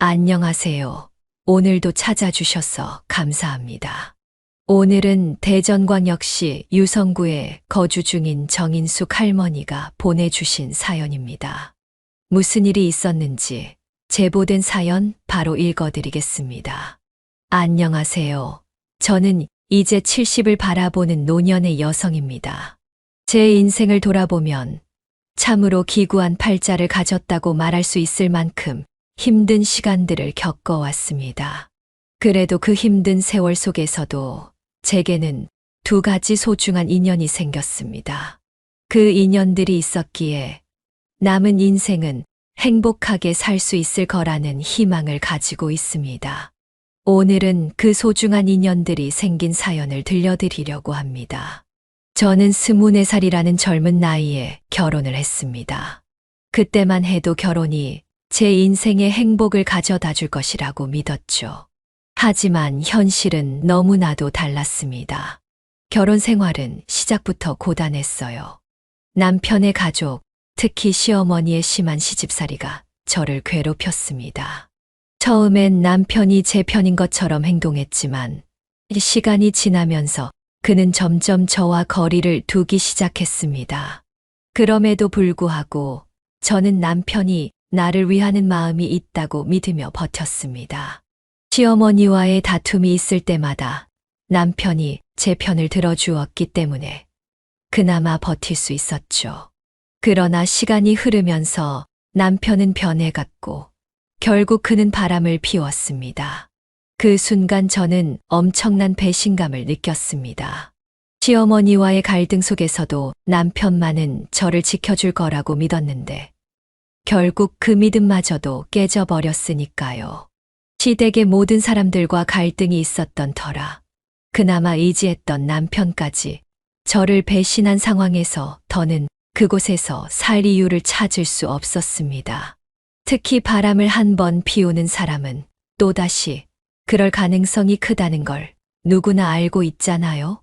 안녕하세요. 오늘도 찾아주셔서 감사합니다. 오늘은 대전광역시 유성구에 거주 중인 정인숙 할머니가 보내주신 사연입니다. 무슨 일이 있었는지 제보된 사연 바로 읽어드리겠습니다. 안녕하세요. 저는 이제 70을 바라보는 노년의 여성입니다. 제 인생을 돌아보면 참으로 기구한 팔자를 가졌다고 말할 수 있을 만큼 힘든 시간들을 겪어왔습니다. 그래도 그 힘든 세월 속에서도 제게는 두 가지 소중한 인연이 생겼습니다. 그 인연들이 있었기에 남은 인생은 행복하게 살 수 있을 거라는 희망을 가지고 있습니다. 오늘은 그 소중한 인연들이 생긴 사연을 들려드리려고 합니다. 저는 24살이라는 젊은 나이에 결혼을 했습니다. 그때만 해도 결혼이 제 인생의 행복을 가져다 줄 것이라고 믿었죠. 하지만 현실은 너무나도 달랐습니다. 결혼 생활은 시작부터 고단했어요. 남편의 가족, 특히 시어머니의 심한 시집살이가 저를 괴롭혔습니다. 처음엔 남편이 제 편인 것처럼 행동했지만 시간이 지나면서 그는 점점 저와 거리를 두기 시작했습니다. 그럼에도 불구하고 저는 남편이 나를 위하는 마음이 있다고 믿으며 버텼습니다. 시어머니와의 다툼이 있을 때마다 남편이 제 편을 들어주었기 때문에 그나마 버틸 수 있었죠. 그러나 시간이 흐르면서 남편은 변해갔고 결국 그는 바람을 피웠습니다. 그 순간 저는 엄청난 배신감을 느꼈습니다. 시어머니와의 갈등 속에서도 남편만은 저를 지켜줄 거라고 믿었는데 결국 그 믿음마저도 깨져버렸으니까요. 시댁의 모든 사람들과 갈등이 있었던 터라 그나마 의지했던 남편까지 저를 배신한 상황에서 더는 그곳에서 살 이유를 찾을 수 없었습니다. 특히 바람을 한 번 피우는 사람은 또다시 그럴 가능성이 크다는 걸 누구나 알고 있잖아요.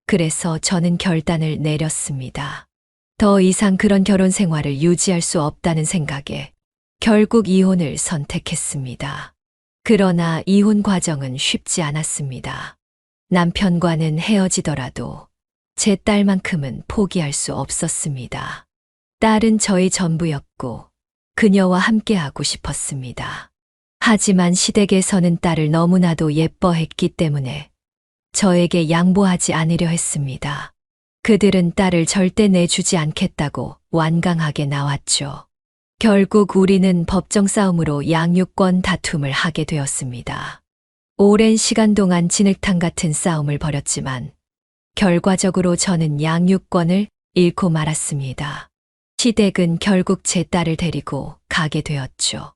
그래서 저는 결단을 내렸습니다. 더 이상 그런 결혼 생활을 유지할 수 없다는 생각에 결국 이혼을 선택했습니다. 그러나 이혼 과정은 쉽지 않았습니다. 남편과는 헤어지더라도 제 딸만큼은 포기할 수 없었습니다. 딸은 저의 전부였고 그녀와 함께하고 싶었습니다. 하지만 시댁에서는 딸을 너무나도 예뻐했기 때문에 저에게 양보하지 않으려 했습니다. 그들은 딸을 절대 내주지 않겠다고 완강하게 나왔죠. 결국 우리는 법정 싸움으로 양육권 다툼을 하게 되었습니다. 오랜 시간 동안 진흙탕 같은 싸움을 벌였지만 결과적으로 저는 양육권을 잃고 말았습니다. 시댁은 결국 제 딸을 데리고 가게 되었죠.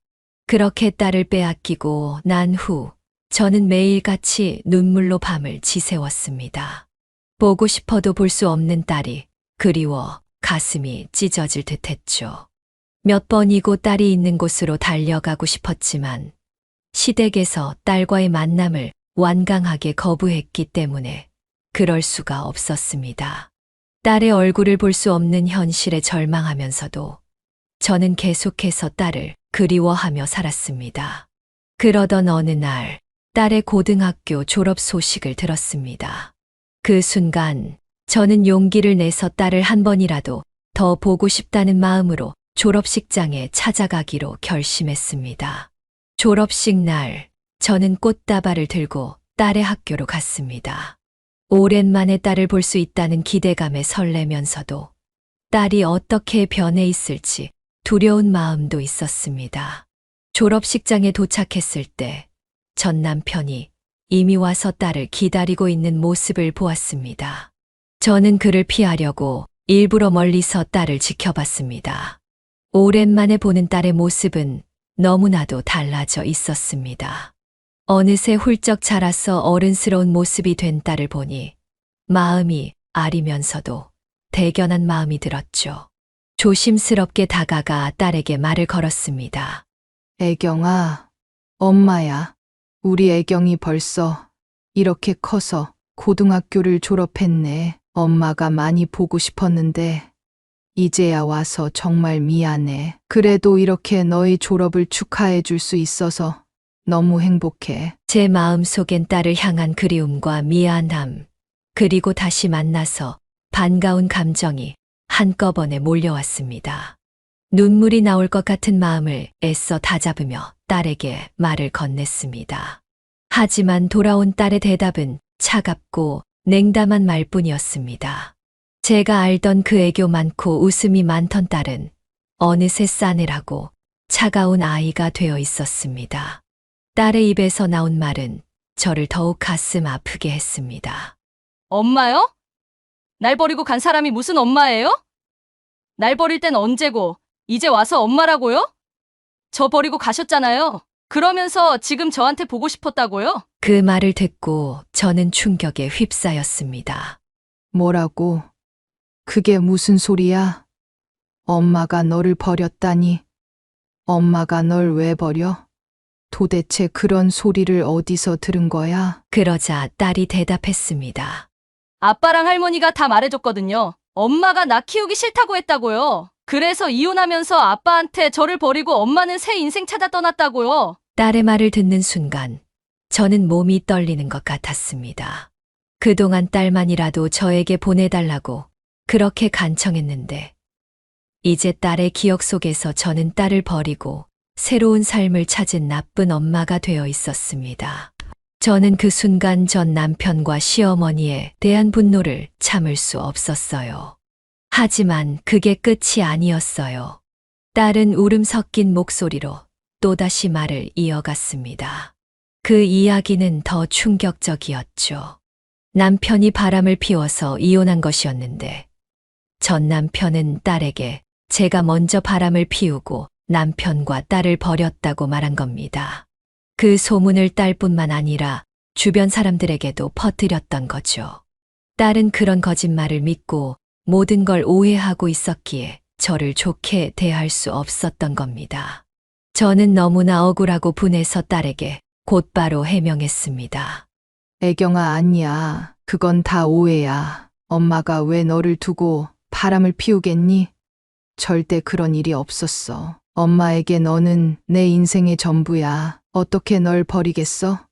그렇게 딸을 빼앗기고 난 후 저는 매일같이 눈물로 밤을 지새웠습니다. 보고 싶어도 볼 수 없는 딸이 그리워 가슴이 찢어질 듯 했죠. 몇 번이고 딸이 있는 곳으로 달려가고 싶었지만 시댁에서 딸과의 만남을 완강하게 거부했기 때문에 그럴 수가 없었습니다. 딸의 얼굴을 볼 수 없는 현실에 절망하면서도 저는 계속해서 딸을 그리워하며 살았습니다. 그러던 어느 날 딸의 고등학교 졸업 소식을 들었습니다. 그 순간 저는 용기를 내서 딸을 한 번이라도 더 보고 싶다는 마음으로 졸업식장에 찾아가기로 결심했습니다. 졸업식 날 저는 꽃다발을 들고 딸의 학교로 갔습니다. 오랜만에 딸을 볼 수 있다는 기대감에 설레면서도 딸이 어떻게 변해 있을지 두려운 마음도 있었습니다. 졸업식장에 도착했을 때 전 남편이 이미 와서 딸을 기다리고 있는 모습을 보았습니다. 저는 그를 피하려고 일부러 멀리서 딸을 지켜봤습니다. 오랜만에 보는 딸의 모습은 너무나도 달라져 있었습니다. 어느새 훌쩍 자라서 어른스러운 모습이 된 딸을 보니 마음이 아리면서도 대견한 마음이 들었죠. 조심스럽게 다가가 딸에게 말을 걸었습니다. 애경아, 엄마야. 우리 애경이 벌써 이렇게 커서 고등학교를 졸업했네. 엄마가 많이 보고 싶었는데 이제야 와서 정말 미안해. 그래도 이렇게 너의 졸업을 축하해 줄 수 있어서 너무 행복해. 제 마음속엔 딸을 향한 그리움과 미안함, 그리고 다시 만나서 반가운 감정이 한꺼번에 몰려왔습니다. 눈물이 나올 것 같은 마음을 애써 다잡으며 딸에게 말을 건넸습니다. 하지만 돌아온 딸의 대답은 차갑고 냉담한 말뿐이었습니다. 제가 알던 그 애교 많고 웃음이 많던 딸은 어느새 싸늘하고 차가운 아이가 되어 있었습니다. 딸의 입에서 나온 말은 저를 더욱 가슴 아프게 했습니다. 엄마요? 날 버리고 간 사람이 무슨 엄마예요? 날 버릴 땐 언제고, 이제 와서 엄마라고요? 저 버리고 가셨잖아요. 그러면서 지금 저한테 보고 싶었다고요? 그 말을 듣고 저는 충격에 휩싸였습니다. 뭐라고? 그게 무슨 소리야? 엄마가 너를 버렸다니. 엄마가 널 왜 버려? 도대체 그런 소리를 어디서 들은 거야? 그러자 딸이 대답했습니다. 아빠랑 할머니가 다 말해줬거든요. 엄마가 나 키우기 싫다고 했다고요. 그래서 이혼하면서 아빠한테 저를 버리고 엄마는 새 인생 찾아 떠났다고요. 딸의 말을 듣는 순간 저는 몸이 떨리는 것 같았습니다. 그동안 딸만이라도 저에게 보내달라고 그렇게 간청했는데 이제 딸의 기억 속에서 저는 딸을 버리고 새로운 삶을 찾은 나쁜 엄마가 되어 있었습니다. 저는 그 순간 전 남편과 시어머니에 대한 분노를 참을 수 없었어요. 하지만 그게 끝이 아니었어요. 딸은 울음 섞인 목소리로 또다시 말을 이어갔습니다. 그 이야기는 더 충격적이었죠. 남편이 바람을 피워서 이혼한 것이었는데 전 남편은 딸에게 제가 먼저 바람을 피우고 남편과 딸을 버렸다고 말한 겁니다. 그 소문을 딸뿐만 아니라 주변 사람들에게도 퍼뜨렸던 거죠. 딸은 그런 거짓말을 믿고 모든 걸 오해하고 있었기에 저를 좋게 대할 수 없었던 겁니다. 저는 너무나 억울하고 분해서 딸에게 곧바로 해명했습니다. 애경아, 아니야. 그건 다 오해야. 엄마가 왜 너를 두고 바람을 피우겠니? 절대 그런 일이 없었어. 엄마에게 너는 내 인생의 전부야. 어떻게 널 버리겠어?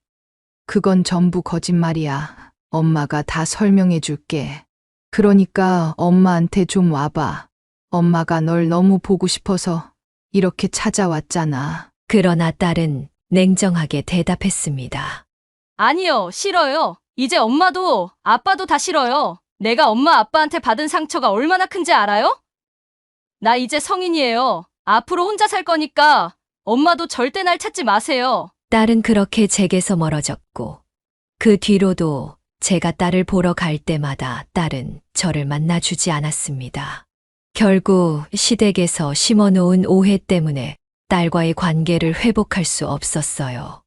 그건 전부 거짓말이야. 엄마가 다 설명해 줄게. 그러니까 엄마한테 좀 와봐. 엄마가 널 너무 보고 싶어서 이렇게 찾아왔잖아. 그러나 딸은 냉정하게 대답했습니다. 아니요, 싫어요. 이제 엄마도 아빠도 다 싫어요. 내가 엄마 아빠한테 받은 상처가 얼마나 큰지 알아요? 나 이제 성인이에요. 앞으로 혼자 살 거니까 엄마도 절대 날 찾지 마세요. 딸은 그렇게 제게서 멀어졌고 그 뒤로도 제가 딸을 보러 갈 때마다 딸은 저를 만나주지 않았습니다. 결국 시댁에서 심어놓은 오해 때문에 딸과의 관계를 회복할 수 없었어요.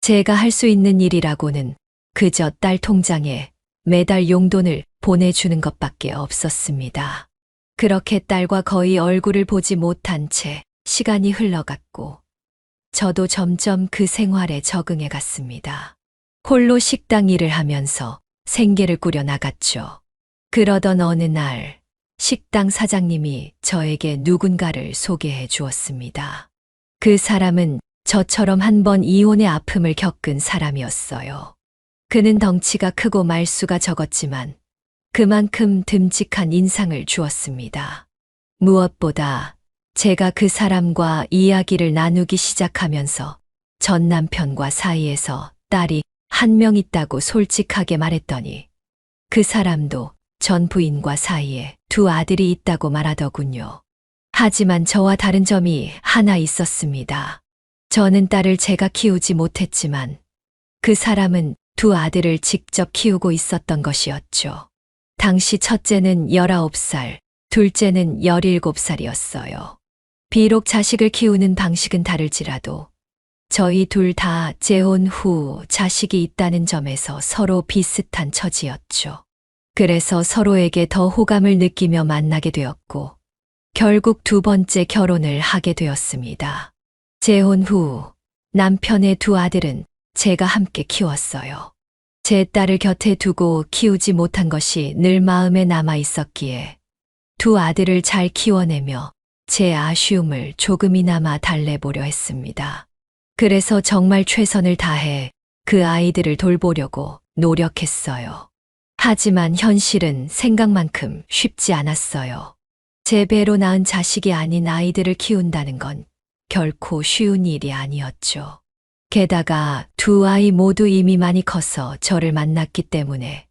제가 할 수 있는 일이라고는 그저 딸 통장에 매달 용돈을 보내주는 것밖에 없었습니다. 그렇게 딸과 거의 얼굴을 보지 못한 채 시간이 흘러갔고 저도 점점 그 생활에 적응해 갔습니다. 홀로 식당 일을 하면서 생계를 꾸려 나갔죠. 그러던 어느 날 식당 사장님이 저에게 누군가를 소개해 주었습니다. 그 사람은 저처럼 한 번 이혼의 아픔을 겪은 사람이었어요. 그는 덩치가 크고 말수가 적었지만 그만큼 듬직한 인상을 주었습니다. 무엇보다 제가 그 사람과 이야기를 나누기 시작하면서 전 남편과 사이에서 딸이 한 명 있다고 솔직하게 말했더니 그 사람도 전 부인과 사이에 두 아들이 있다고 말하더군요. 하지만 저와 다른 점이 하나 있었습니다. 저는 딸을 제가 키우지 못했지만 그 사람은 두 아들을 직접 키우고 있었던 것이었죠. 당시 첫째는 19살, 둘째는 17살이었어요. 비록 자식을 키우는 방식은 다를지라도 저희 둘 다 재혼 후 자식이 있다는 점에서 서로 비슷한 처지였죠. 그래서 서로에게 더 호감을 느끼며 만나게 되었고 결국 두 번째 결혼을 하게 되었습니다. 재혼 후 남편의 두 아들은 제가 함께 키웠어요. 제 딸을 곁에 두고 키우지 못한 것이 늘 마음에 남아 있었기에 두 아들을 잘 키워내며 제 아쉬움을 조금이나마 달래보려 했습니다. 그래서 정말 최선을 다해 그 아이들을 돌보려고 노력했어요. 하지만 현실은 생각만큼 쉽지 않았어요. 제 배로 낳은 자식이 아닌 아이들을 키운다는 건 결코 쉬운 일이 아니었죠. 게다가 두 아이 모두 이미 많이 커서 저를 만났기 때문에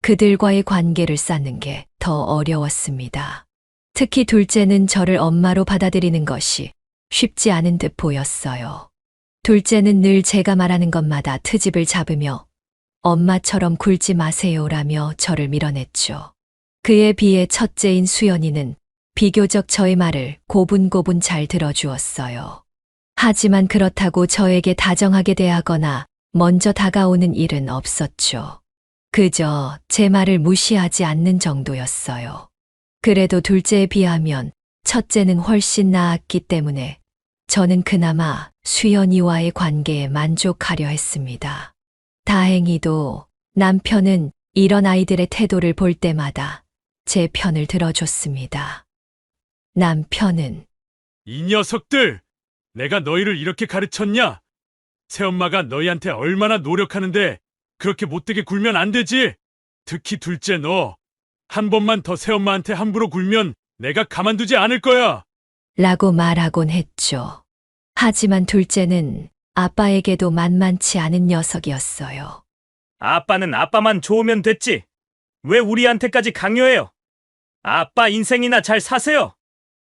그들과의 관계를 쌓는 게 더 어려웠습니다. 특히 둘째는 저를 엄마로 받아들이는 것이 쉽지 않은 듯 보였어요. 둘째는 늘 제가 말하는 것마다 트집을 잡으며 엄마처럼 굴지 마세요라며 저를 밀어냈죠. 그에 비해 첫째인 수연이는 비교적 저의 말을 고분고분 잘 들어주었어요. 하지만 그렇다고 저에게 다정하게 대하거나 먼저 다가오는 일은 없었죠. 그저 제 말을 무시하지 않는 정도였어요. 그래도 둘째에 비하면 첫째는 훨씬 나았기 때문에 저는 그나마 수연이와의 관계에 만족하려 했습니다. 다행히도 남편은 이런 아이들의 태도를 볼 때마다 제 편을 들어줬습니다. 남편은 이 녀석들! 내가 너희를 이렇게 가르쳤냐? 새엄마가 너희한테 얼마나 노력하는데 그렇게 못되게 굴면 안 되지? 특히 둘째 너. 한 번만 더 새엄마한테 함부로 굴면 내가 가만두지 않을 거야. 라고 말하곤 했죠. 하지만 둘째는 아빠에게도 만만치 않은 녀석이었어요. 아빠는 아빠만 좋으면 됐지. 왜 우리한테까지 강요해요? 아빠 인생이나 잘 사세요.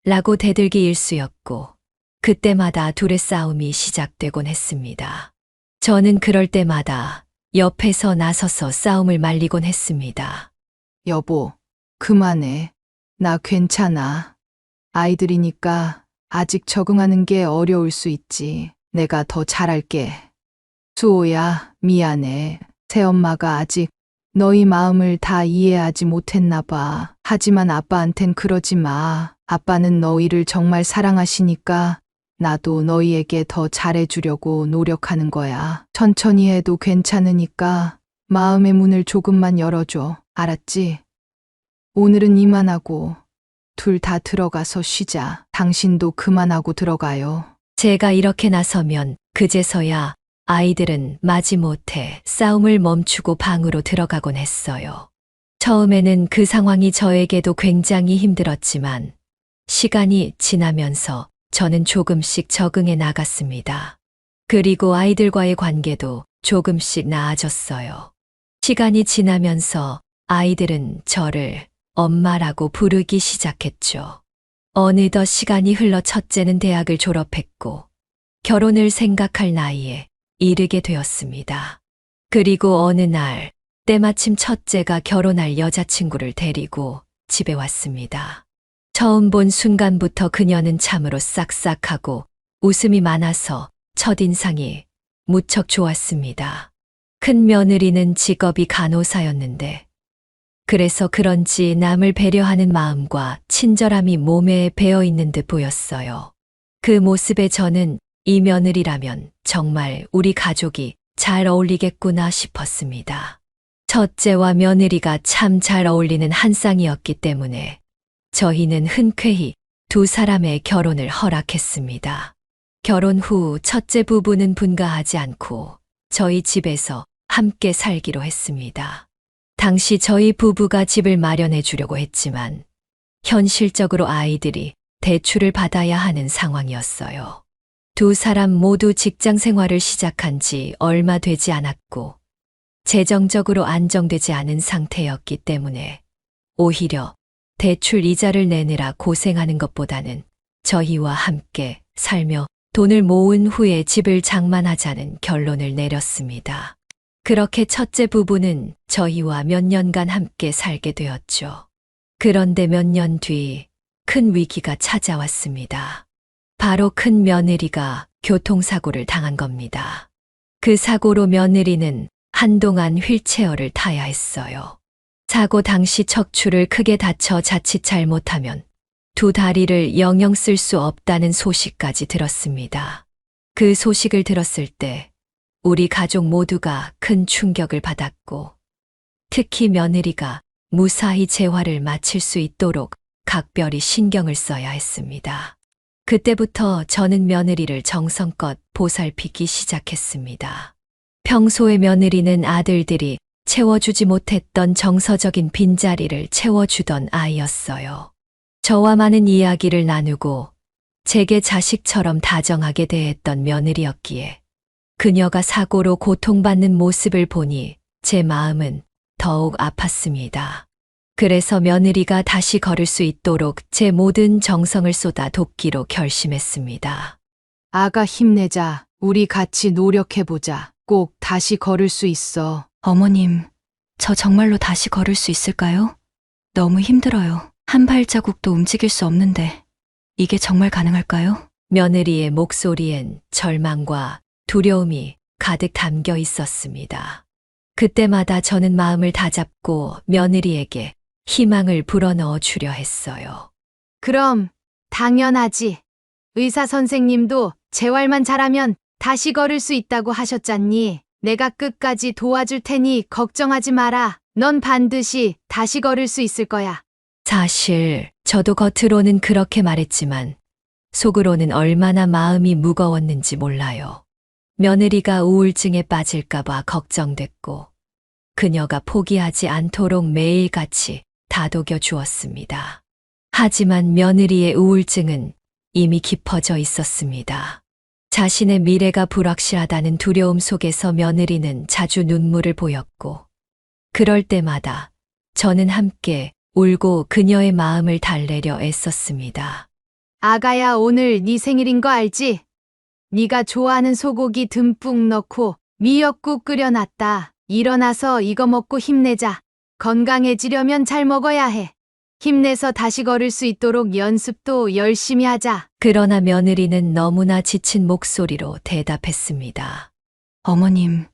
라고 대들기 일쑤였고 그때마다 둘의 싸움이 시작되곤 했습니다. 저는 그럴 때마다 옆에서 나서서 싸움을 말리곤 했습니다. 여보, 그만해. 나 괜찮아. 아이들이니까 아직 적응하는 게 어려울 수 있지. 내가 더 잘할게. 수호야, 미안해. 새엄마가 아직 너희 마음을 다 이해하지 못했나 봐. 하지만 아빠한텐 그러지 마. 아빠는 너희를 정말 사랑하시니까 나도 너희에게 더 잘해주려고 노력하는 거야. 천천히 해도 괜찮으니까 마음의 문을 조금만 열어줘. 알았지? 오늘은 이만하고 둘 다 들어가서 쉬자. 당신도 그만하고 들어가요. 제가 이렇게 나서면 그제서야 아이들은 마지못해 싸움을 멈추고 방으로 들어가곤 했어요. 처음에는 그 상황이 저에게도 굉장히 힘들었지만 시간이 지나면서 저는 조금씩 적응해 나갔습니다. 그리고 아이들과의 관계도 조금씩 나아졌어요. 시간이 지나면서 아이들은 저를 엄마라고 부르기 시작했죠. 어느덧 시간이 흘러 첫째는 대학을 졸업했고 결혼을 생각할 나이에 이르게 되었습니다. 그리고 어느 날 때마침 첫째가 결혼할 여자친구를 데리고 집에 왔습니다. 처음 본 순간부터 그녀는 참으로 싹싹하고 웃음이 많아서 첫인상이 무척 좋았습니다. 큰 며느리는 직업이 간호사였는데 그래서 그런지 남을 배려하는 마음과 친절함이 몸에 배어 있는 듯 보였어요. 그 모습에 저는 이 며느리라면 정말 우리 가족이 잘 어울리겠구나 싶었습니다. 첫째와 며느리가 참 잘 어울리는 한 쌍이었기 때문에 저희는 흔쾌히 두 사람의 결혼을 허락했습니다. 결혼 후 첫째 부부는 분가하지 않고 저희 집에서 함께 살기로 했습니다. 당시 저희 부부가 집을 마련해 주려고 했지만 현실적으로 아이들이 대출을 받아야 하는 상황이었어요. 두 사람 모두 직장 생활을 시작한 지 얼마 되지 않았고 재정적으로 안정되지 않은 상태였기 때문에 오히려 대출 이자를 내느라 고생하는 것보다는 저희와 함께 살며 돈을 모은 후에 집을 장만하자는 결론을 내렸습니다. 그렇게 첫째 부부는 저희와 몇 년간 함께 살게 되었죠. 그런데 몇 년 뒤 큰 위기가 찾아왔습니다. 바로 큰 며느리가 교통사고를 당한 겁니다. 그 사고로 며느리는 한동안 휠체어를 타야 했어요. 사고 당시 척추를 크게 다쳐 자칫 잘못하면 두 다리를 영영 쓸 수 없다는 소식까지 들었습니다. 그 소식을 들었을 때 우리 가족 모두가 큰 충격을 받았고 특히 며느리가 무사히 재활을 마칠 수 있도록 각별히 신경을 써야 했습니다. 그때부터 저는 며느리를 정성껏 보살피기 시작했습니다. 평소에 며느리는 아들들이 채워주지 못했던 정서적인 빈자리를 채워주던 아이였어요. 저와 많은 이야기를 나누고 제게 자식처럼 다정하게 대했던 며느리였기에 그녀가 사고로 고통받는 모습을 보니 제 마음은 더욱 아팠습니다. 그래서 며느리가 다시 걸을 수 있도록 제 모든 정성을 쏟아 돕기로 결심했습니다. 아가 힘내자. 우리 같이 노력해보자. 꼭 다시 걸을 수 있어. 어머님, 저 정말로 다시 걸을 수 있을까요? 너무 힘들어요. 한 발자국도 움직일 수 없는데 이게 정말 가능할까요? 며느리의 목소리엔 절망과 두려움이 가득 담겨 있었습니다. 그때마다 저는 마음을 다잡고 며느리에게 희망을 불어넣어 주려 했어요. 그럼 당연하지. 의사 선생님도 재활만 잘하면 다시 걸을 수 있다고 하셨잖니. 내가 끝까지 도와줄 테니 걱정하지 마라. 넌 반드시 다시 걸을 수 있을 거야. 사실 저도 겉으로는 그렇게 말했지만 속으로는 얼마나 마음이 무거웠는지 몰라요. 며느리가 우울증에 빠질까봐 걱정됐고 그녀가 포기하지 않도록 매일같이 다독여 주었습니다. 하지만 며느리의 우울증은 이미 깊어져 있었습니다. 자신의 미래가 불확실하다는 두려움 속에서 며느리는 자주 눈물을 보였고 그럴 때마다 저는 함께 울고 그녀의 마음을 달래려 애썼습니다. 아가야, 오늘 네 생일인 거 알지? 네가 좋아하는 소고기 듬뿍 넣고 미역국 끓여놨다. 일어나서 이거 먹고 힘내자. 건강해지려면 잘 먹어야 해. 힘내서 다시 걸을 수 있도록 연습도 열심히 하자. 그러나 며느리는 너무나 지친 목소리로 대답했습니다. 어머님,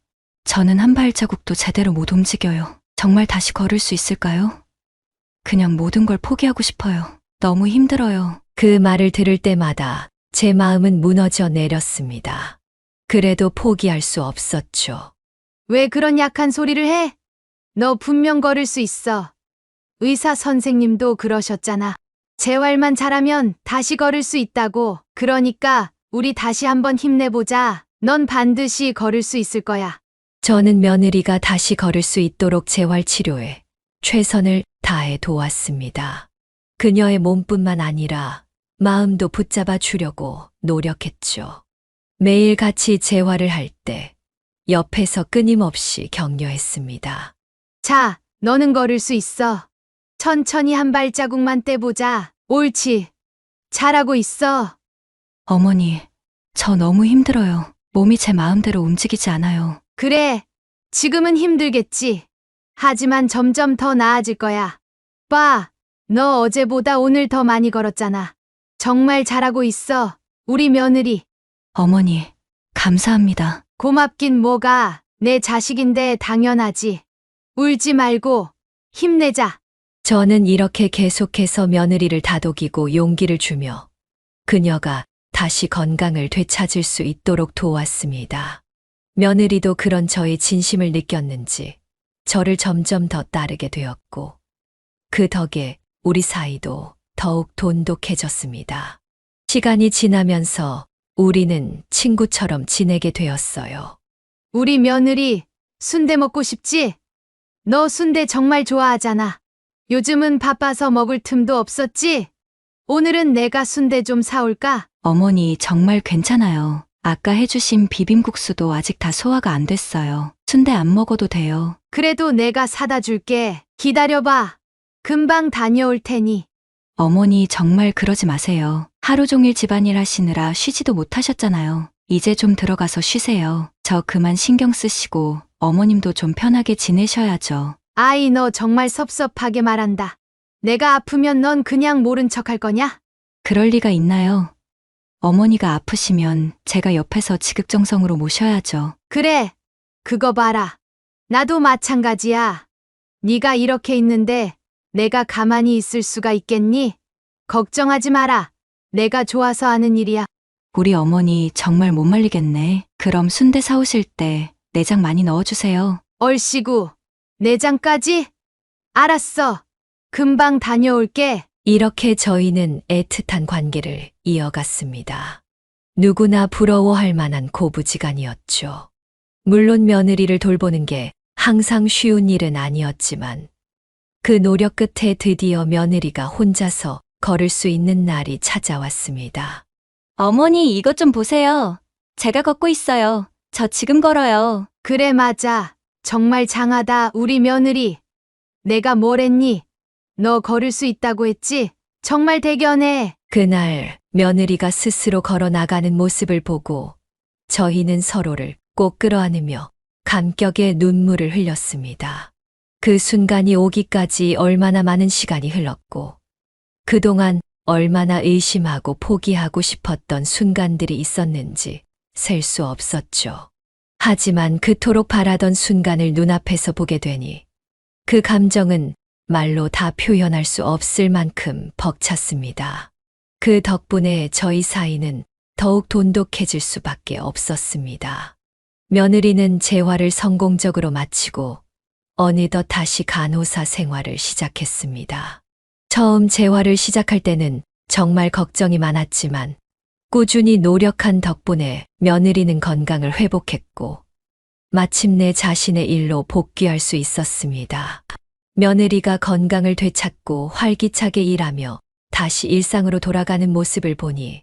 저는 한 발자국도 제대로 못 움직여요. 정말 다시 걸을 수 있을까요? 그냥 모든 걸 포기하고 싶어요. 너무 힘들어요. 그 말을 들을 때마다 제 마음은 무너져 내렸습니다. 그래도 포기할 수 없었죠. 왜 그런 약한 소리를 해? 너 분명 걸을 수 있어. 의사 선생님도 그러셨잖아. 재활만 잘하면 다시 걸을 수 있다고. 그러니까 우리 다시 한번 힘내보자. 넌 반드시 걸을 수 있을 거야. 저는 며느리가 다시 걸을 수 있도록 재활치료에 최선을 다해 도왔습니다. 그녀의 몸뿐만 아니라 마음도 붙잡아 주려고 노력했죠. 매일 같이 재활을 할 때 옆에서 끊임없이 격려했습니다. 자, 너는 걸을 수 있어. 천천히 한 발자국만 떼보자. 옳지. 잘하고 있어. 어머니, 저 너무 힘들어요. 몸이 제 마음대로 움직이지 않아요. 그래. 지금은 힘들겠지. 하지만 점점 더 나아질 거야. 봐. 너 어제보다 오늘 더 많이 걸었잖아. 정말 잘하고 있어. 우리 며느리. 어머니, 감사합니다. 고맙긴 뭐가. 내 자식인데 당연하지. 울지 말고 힘내자. 저는 이렇게 계속해서 며느리를 다독이고 용기를 주며 그녀가 다시 건강을 되찾을 수 있도록 도왔습니다. 며느리도 그런 저의 진심을 느꼈는지 저를 점점 더 따르게 되었고 그 덕에 우리 사이도 더욱 돈독해졌습니다. 시간이 지나면서 우리는 친구처럼 지내게 되었어요. 우리 며느리 순대 먹고 싶지? 너 순대 정말 좋아하잖아. 요즘은 바빠서 먹을 틈도 없었지? 오늘은 내가 순대 좀 사올까? 어머니, 정말 괜찮아요. 아까 해주신 비빔국수도 아직 다 소화가 안 됐어요. 순대 안 먹어도 돼요. 그래도 내가 사다 줄게. 기다려봐. 금방 다녀올 테니. 어머니, 정말 그러지 마세요. 하루 종일 집안일 하시느라 쉬지도 못하셨잖아요. 이제 좀 들어가서 쉬세요. 저 그만 신경 쓰시고 어머님도 좀 편하게 지내셔야죠. 아이, 너 정말 섭섭하게 말한다. 내가 아프면 넌 그냥 모른 척 할 거냐? 그럴 리가 있나요? 어머니가 아프시면 제가 옆에서 지극정성으로 모셔야죠. 그래. 그거 봐라. 나도 마찬가지야. 네가 이렇게 있는데 내가 가만히 있을 수가 있겠니? 걱정하지 마라. 내가 좋아서 하는 일이야. 우리 어머니 정말 못 말리겠네. 그럼 순대 사오실 때 내장 많이 넣어주세요. 얼씨구. 내장까지? 알았어. 금방 다녀올게. 이렇게 저희는 애틋한 관계를 이어갔습니다. 누구나 부러워할 만한 고부지간이었죠. 물론 며느리를 돌보는 게 항상 쉬운 일은 아니었지만 그 노력 끝에 드디어 며느리가 혼자서 걸을 수 있는 날이 찾아왔습니다. 어머니, 이것 좀 보세요. 제가 걷고 있어요. 저 지금 걸어요. 그래, 맞아. 정말 장하다, 우리 며느리. 내가 뭘 했니? 너 걸을 수 있다고 했지? 정말 대견해. 그날 며느리가 스스로 걸어 나가는 모습을 보고 저희는 서로를 꼭 끌어안으며 감격의 눈물을 흘렸습니다. 그 순간이 오기까지 얼마나 많은 시간이 흘렀고 그동안 얼마나 의심하고 포기하고 싶었던 순간들이 있었는지 셀 수 없었죠. 하지만 그토록 바라던 순간을 눈앞에서 보게 되니 그 감정은 말로 다 표현할 수 없을 만큼 벅찼습니다. 그 덕분에 저희 사이는 더욱 돈독해질 수밖에 없었습니다. 며느리는 재활을 성공적으로 마치고 어느덧 다시 간호사 생활을 시작했습니다. 처음 재활을 시작할 때는 정말 걱정이 많았지만 꾸준히 노력한 덕분에 며느리는 건강을 회복했고 마침내 자신의 일로 복귀할 수 있었습니다. 며느리가 건강을 되찾고 활기차게 일하며 다시 일상으로 돌아가는 모습을 보니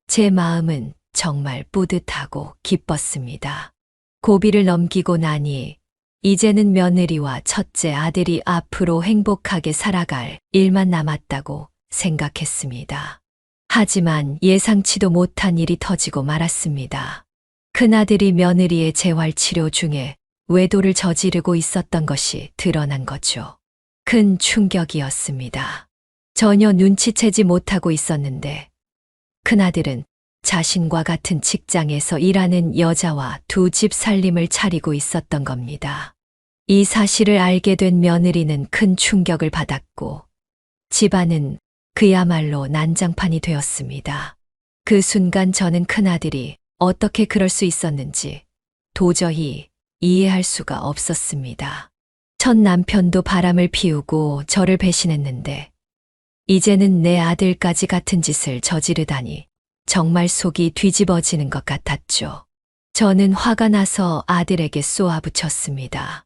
제 마음은 정말 뿌듯하고 기뻤습니다. 고비를 넘기고 나니 이제는 며느리와 첫째 아들이 앞으로 행복하게 살아갈 일만 남았다고 생각했습니다. 하지만 예상치도 못한 일이 터지고 말았습니다. 큰아들이 며느리의 재활치료 중에 외도를 저지르고 있었던 것이 드러난 거죠. 큰 충격이었습니다. 전혀 눈치채지 못하고 있었는데 큰아들은 자신과 같은 직장에서 일하는 여자와 두 집 살림을 차리고 있었던 겁니다. 이 사실을 알게 된 며느리는 큰 충격을 받았고 집안은 그야말로 난장판이 되었습니다. 그 순간 저는 큰아들이 어떻게 그럴 수 있었는지 도저히 이해할 수가 없었습니다. 첫 남편도 바람을 피우고 저를 배신했는데 이제는 내 아들까지 같은 짓을 저지르다니 정말 속이 뒤집어지는 것 같았죠. 저는 화가 나서 아들에게 쏘아붙였습니다.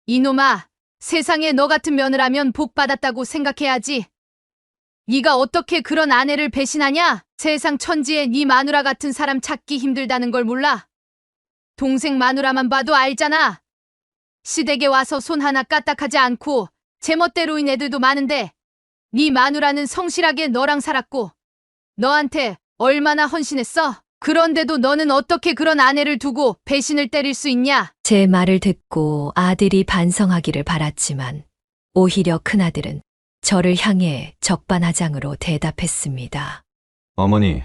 이놈아, 세상에 너 같은 며느라면 복 받았다고 생각해야지. 네가 어떻게 그런 아내를 배신하냐? 세상 천지에 네 마누라 같은 사람 찾기 힘들다는 걸 몰라? 동생 마누라만 봐도 알잖아. 시댁에 와서 손 하나 까딱하지 않고 제멋대로인 애들도 많은데 네 마누라는 성실하게 너랑 살았고 너한테 얼마나 헌신했어? 그런데도 너는 어떻게 그런 아내를 두고 배신을 때릴 수 있냐? 제 말을 듣고 아들이 반성하기를 바랐지만 오히려 큰아들은 저를 향해 적반하장으로 대답했습니다. 어머니,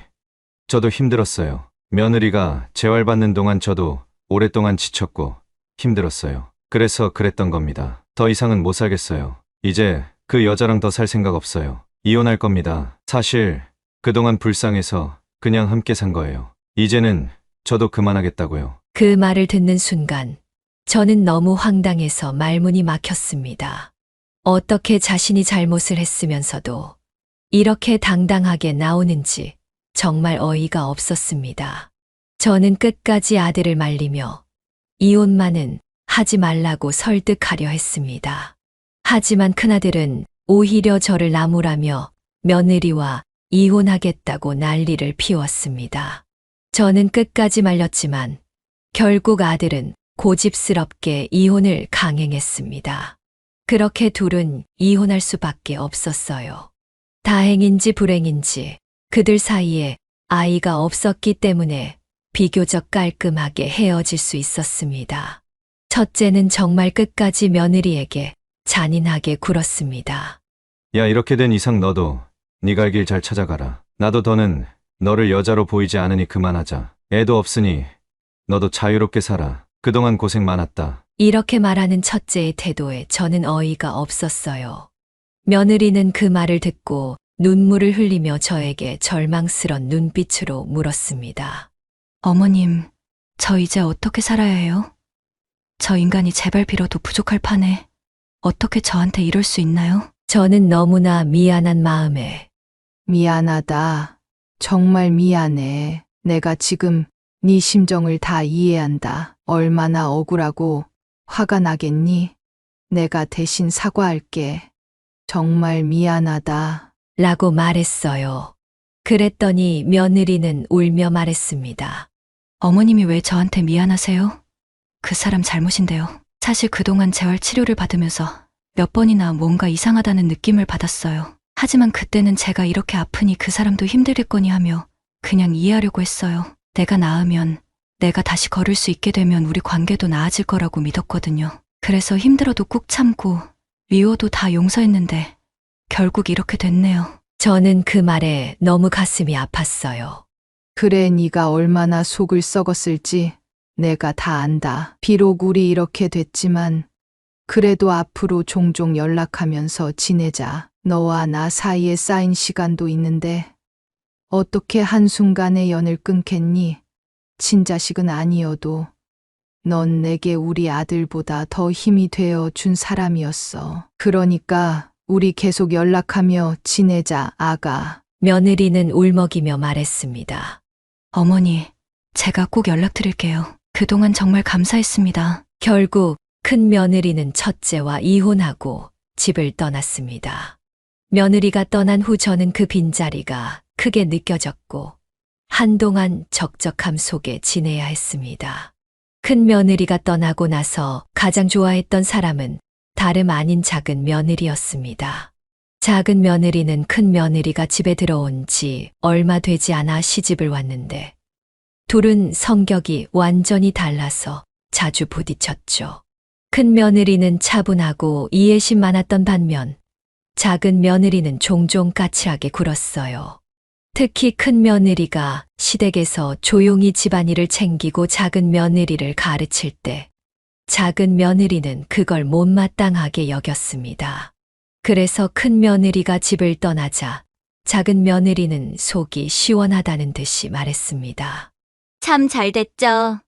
저도 힘들었어요. 며느리가 재활받는 동안 저도 오랫동안 지쳤고 힘들었어요. 그래서 그랬던 겁니다. 더 이상은 못 살겠어요. 이제 그 여자랑 더 살 생각 없어요. 이혼할 겁니다. 사실 그동안 불쌍해서 그냥 함께 산 거예요. 이제는 저도 그만하겠다고요. 그 말을 듣는 순간 저는 너무 황당해서 말문이 막혔습니다. 어떻게 자신이 잘못을 했으면서도 이렇게 당당하게 나오는지 정말 어이가 없었습니다. 저는 끝까지 아들을 말리며 이혼만은 하지 말라고 설득하려 했습니다. 하지만 큰아들은 오히려 저를 나무라며 며느리와 이혼하겠다고 난리를 피웠습니다. 저는 끝까지 말렸지만 결국 아들은 고집스럽게 이혼을 강행했습니다. 그렇게 둘은 이혼할 수밖에 없었어요. 다행인지 불행인지 그들 사이에 아이가 없었기 때문에 비교적 깔끔하게 헤어질 수 있었습니다. 첫째는 정말 끝까지 며느리에게 잔인하게 굴었습니다. 야, 이렇게 된 이상 너도 네 갈 길 잘 찾아가라. 나도 더는 너를 여자로 보이지 않으니 그만하자. 애도 없으니 너도 자유롭게 살아. 그동안 고생 많았다. 이렇게 말하는 첫째의 태도에 저는 어이가 없었어요. 며느리는 그 말을 듣고 눈물을 흘리며 저에게 절망스런 눈빛으로 물었습니다. 어머님, 저 이제 어떻게 살아야 해요? 저 인간이 제발 빌어도 부족할 판에 어떻게 저한테 이럴 수 있나요? 저는 너무나 미안한 마음에 미안하다. 정말 미안해. 내가 지금 네 심정을 다 이해한다. 얼마나 억울하고 화가 나겠니? 내가 대신 사과할게. 정말 미안하다. 라고 말했어요. 그랬더니 며느리는 울며 말했습니다. 어머님이 왜 저한테 미안하세요? 그 사람 잘못인데요. 사실 그동안 재활 치료를 받으면서 몇 번이나 뭔가 이상하다는 느낌을 받았어요. 하지만 그때는 제가 이렇게 아프니 그 사람도 힘들겠거니 하며 그냥 이해하려고 했어요. 내가 나으면, 내가 다시 걸을 수 있게 되면 우리 관계도 나아질 거라고 믿었거든요. 그래서 힘들어도 꾹 참고 미워도 다 용서했는데 결국 이렇게 됐네요. 저는 그 말에 너무 가슴이 아팠어요. 그래, 네가 얼마나 속을 썩었을지 내가 다 안다. 비록 우리 이렇게 됐지만 그래도 앞으로 종종 연락하면서 지내자. 너와 나 사이에 쌓인 시간도 있는데 어떻게 한순간에 연을 끊겠니? 친자식은 아니어도 넌 내게 우리 아들보다 더 힘이 되어 준 사람이었어. 그러니까 우리 계속 연락하며 지내자, 아가. 며느리는 울먹이며 말했습니다. 어머니, 제가 꼭 연락드릴게요. 그동안 정말 감사했습니다. 결국 큰 며느리는 첫째와 이혼하고 집을 떠났습니다. 며느리가 떠난 후 저는 그 빈자리가 크게 느껴졌고 한동안 적적함 속에 지내야 했습니다. 큰 며느리가 떠나고 나서 가장 좋아했던 사람은 다름 아닌 작은 며느리였습니다. 작은 며느리는 큰 며느리가 집에 들어온 지 얼마 되지 않아 시집을 왔는데 둘은 성격이 완전히 달라서 자주 부딪혔죠. 큰 며느리는 차분하고 이해심 많았던 반면 작은 며느리는 종종 까칠하게 굴었어요. 특히 큰 며느리가 시댁에서 조용히 집안일을 챙기고 작은 며느리를 가르칠 때 작은 며느리는 그걸 못마땅하게 여겼습니다. 그래서 큰 며느리가 집을 떠나자 작은 며느리는 속이 시원하다는 듯이 말했습니다. 참 잘 됐죠.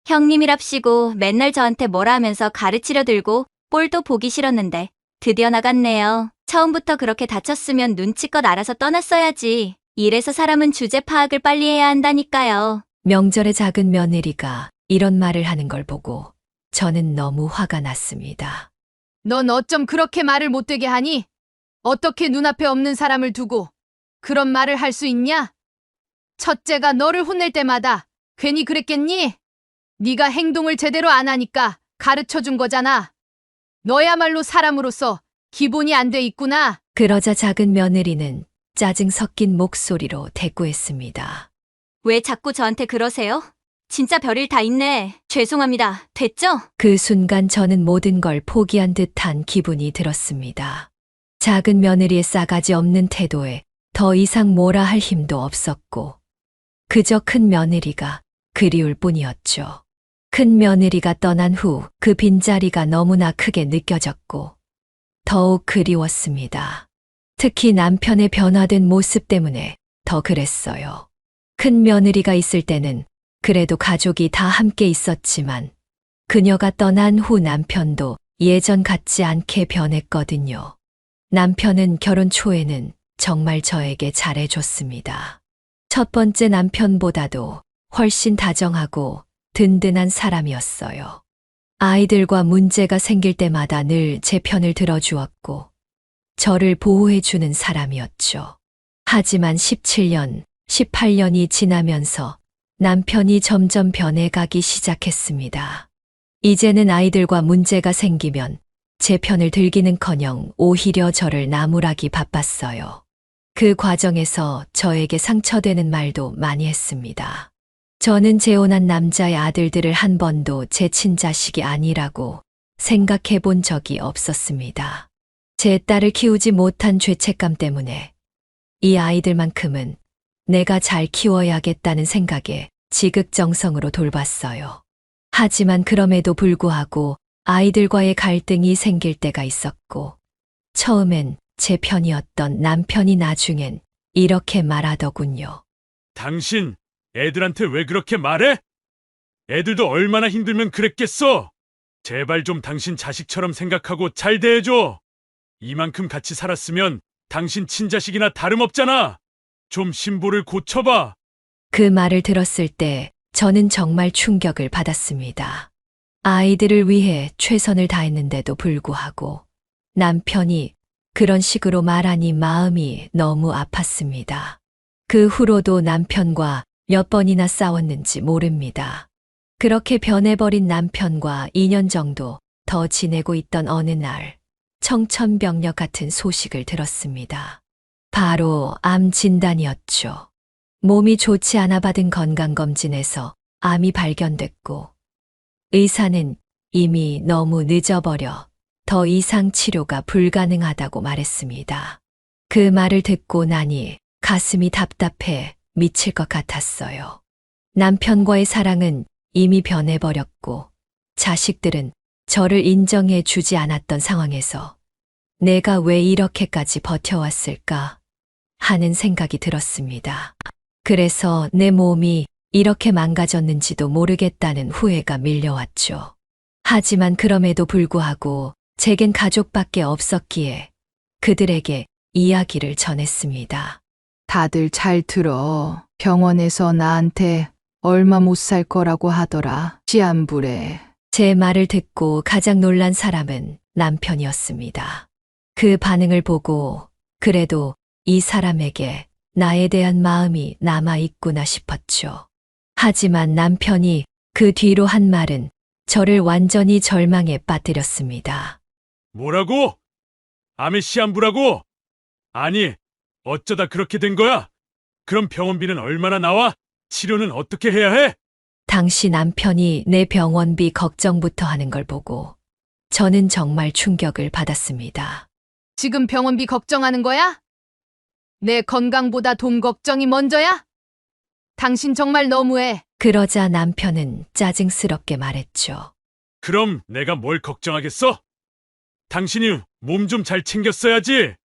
형님이랍시고 맨날 저한테 뭐라 하면서 가르치려 들고 꼴도 보기 싫었는데 드디어 나갔네요. 처음부터 그렇게 다쳤으면 눈치껏 알아서 떠났어야지. 이래서 사람은 주제 파악을 빨리 해야 한다니까요. 명절에 작은 며느리가 이런 말을 하는 걸 보고 저는 너무 화가 났습니다. 넌 어쩜 그렇게 말을 못되게 하니? 어떻게 눈앞에 없는 사람을 두고 그런 말을 할 수 있냐? 첫째가 너를 혼낼 때마다 괜히 그랬겠니? 네가 행동을 제대로 안 하니까 가르쳐준 거잖아. 너야말로 사람으로서 기본이 안 돼 있구나. 그러자 작은 며느리는 짜증 섞인 목소리로 대꾸했습니다. 왜 자꾸 저한테 그러세요? 진짜 별일 다 있네. 죄송합니다. 됐죠? 그 순간 저는 모든 걸 포기한 듯한 기분이 들었습니다. 작은 며느리의 싸가지 없는 태도에 더 이상 뭐라 할 힘도 없었고 그저 큰 며느리가 그리울 뿐이었죠. 큰 며느리가 떠난 후 그 빈자리가 너무나 크게 느껴졌고 더욱 그리웠습니다. 특히 남편의 변화된 모습 때문에 더 그랬어요. 큰 며느리가 있을 때는 그래도 가족이 다 함께 있었지만 그녀가 떠난 후 남편도 예전 같지 않게 변했거든요. 남편은 결혼 초에는 정말 저에게 잘해줬습니다. 첫 번째 남편보다도 훨씬 다정하고 든든한 사람이었어요. 아이들과 문제가 생길 때마다 늘 제 편을 들어주었고 저를 보호해주는 사람이었죠. 하지만 17년, 18년이 지나면서 남편이 점점 변해가기 시작했습니다. 이제는 아이들과 문제가 생기면 제 편을 들기는커녕 오히려 저를 나무라기 바빴어요. 그 과정에서 저에게 상처되는 말도 많이 했습니다. 저는 재혼한 남자의 아들들을 한 번도 제 친자식이 아니라고 생각해 본 적이 없었습니다. 제 딸을 키우지 못한 죄책감 때문에 이 아이들만큼은 내가 잘 키워야겠다는 생각에 지극정성으로 돌봤어요. 하지만 그럼에도 불구하고 아이들과의 갈등이 생길 때가 있었고 처음엔 제 편이었던 남편이 나중엔 이렇게 말하더군요. 당신 애들한테 왜 그렇게 말해? 애들도 얼마나 힘들면 그랬겠어? 제발 좀 당신 자식처럼 생각하고 잘 대해줘. 이만큼 같이 살았으면 당신 친자식이나 다름없잖아. 좀 신보를 고쳐봐. 그 말을 들었을 때 저는 정말 충격을 받았습니다. 아이들을 위해 최선을 다했는데도 불구하고 남편이 그런 식으로 말하니 마음이 너무 아팠습니다. 그 후로도 남편과 몇 번이나 싸웠는지 모릅니다. 그렇게 변해버린 남편과 2년 정도 더 지내고 있던 어느 날 청천벽력 같은 소식을 들었습니다. 바로 암 진단이었죠. 몸이 좋지 않아 받은 건강검진에서 암이 발견됐고 의사는 이미 너무 늦어버려 더 이상 치료가 불가능하다고 말했습니다. 그 말을 듣고 나니 가슴이 답답해 미칠 것 같았어요. 남편과의 사랑은 이미 변해버렸고 자식들은 저를 인정해 주지 않았던 상황에서 내가 왜 이렇게까지 버텨왔을까 하는 생각이 들었습니다. 그래서 내 몸이 이렇게 망가졌는지도 모르겠다는 후회가 밀려왔죠. 하지만 그럼에도 불구하고 제겐 가족밖에 없었기에 그들에게 이야기를 전했습니다. 다들 잘 들어. 병원에서 나한테 얼마 못 살 거라고 하더라. 시한부래. 제 말을 듣고 가장 놀란 사람은 남편이었습니다. 그 반응을 보고 그래도 이 사람에게 나에 대한 마음이 남아있구나 싶었죠. 하지만 남편이 그 뒤로 한 말은 저를 완전히 절망에 빠뜨렸습니다. 뭐라고? 암의 시한부라고? 아니, 어쩌다 그렇게 된 거야? 그럼 병원비는 얼마나 나와? 치료는 어떻게 해야 해? 당시 남편이 내 병원비 걱정부터 하는 걸 보고 저는 정말 충격을 받았습니다. 지금 병원비 걱정하는 거야? 내 건강보다 돈 걱정이 먼저야? 당신 정말 너무해. 그러자 남편은 짜증스럽게 말했죠. 그럼 내가 뭘 걱정하겠어? 당신이 몸 좀 잘 챙겼어야지.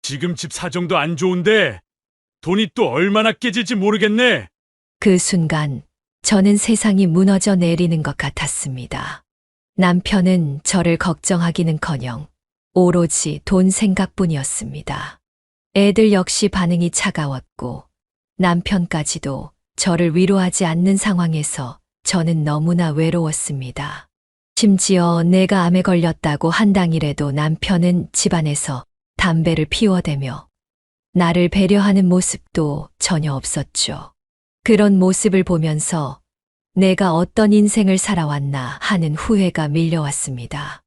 지금 집 사정도 안 좋은데 돈이 또 얼마나 깨질지 모르겠네. 그 순간 저는 세상이 무너져 내리는 것 같았습니다. 남편은 저를 걱정하기는커녕 오로지 돈 생각뿐이었습니다. 애들 역시 반응이 차가웠고 남편까지도 저를 위로하지 않는 상황에서 저는 너무나 외로웠습니다. 심지어 내가 암에 걸렸다고 한 당일에도 남편은 집안에서 담배를 피워대며 나를 배려하는 모습도 전혀 없었죠. 그런 모습을 보면서 내가 어떤 인생을 살아왔나 하는 후회가 밀려왔습니다.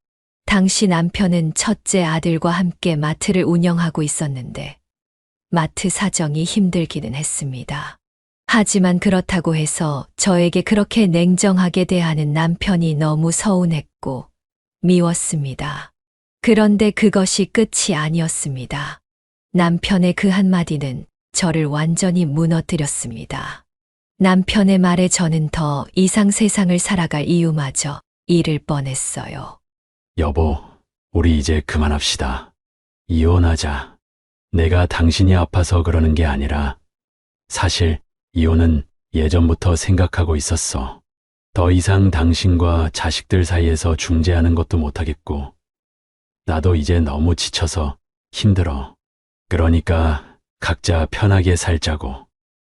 당시 남편은 첫째 아들과 함께 마트를 운영하고 있었는데 마트 사정이 힘들기는 했습니다. 하지만 그렇다고 해서 저에게 그렇게 냉정하게 대하는 남편이 너무 서운했고 미웠습니다. 그런데 그것이 끝이 아니었습니다. 남편의 그 한마디는 저를 완전히 무너뜨렸습니다. 남편의 말에 저는 더 이상 세상을 살아갈 이유마저 잃을 뻔했어요. 여보, 우리 이제 그만합시다. 이혼하자. 내가 당신이 아파서 그러는 게 아니라 사실 이혼은 예전부터 생각하고 있었어. 더 이상 당신과 자식들 사이에서 중재하는 것도 못하겠고 나도 이제 너무 지쳐서 힘들어. 그러니까 각자 편하게 살자고.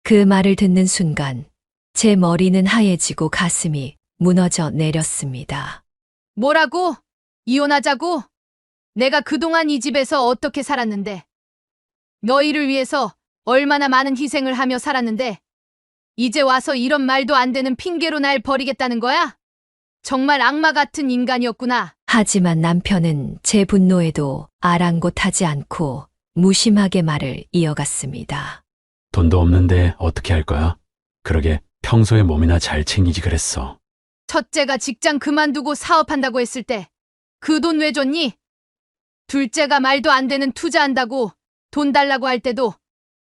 그 말을 듣는 순간 제 머리는 하얘지고 가슴이 무너져 내렸습니다. 뭐라고? 이혼하자고? 내가 그동안 이 집에서 어떻게 살았는데? 너희를 위해서 얼마나 많은 희생을 하며 살았는데 이제 와서 이런 말도 안 되는 핑계로 날 버리겠다는 거야? 정말 악마 같은 인간이었구나. 하지만 남편은 제 분노에도 아랑곳하지 않고 무심하게 말을 이어갔습니다. 돈도 없는데 어떻게 할 거야? 그러게 평소에 몸이나 잘 챙기지 그랬어. 첫째가 직장 그만두고 사업한다고 했을 때 그 돈 왜 줬니? 둘째가 말도 안 되는 투자한다고 돈 달라고 할 때도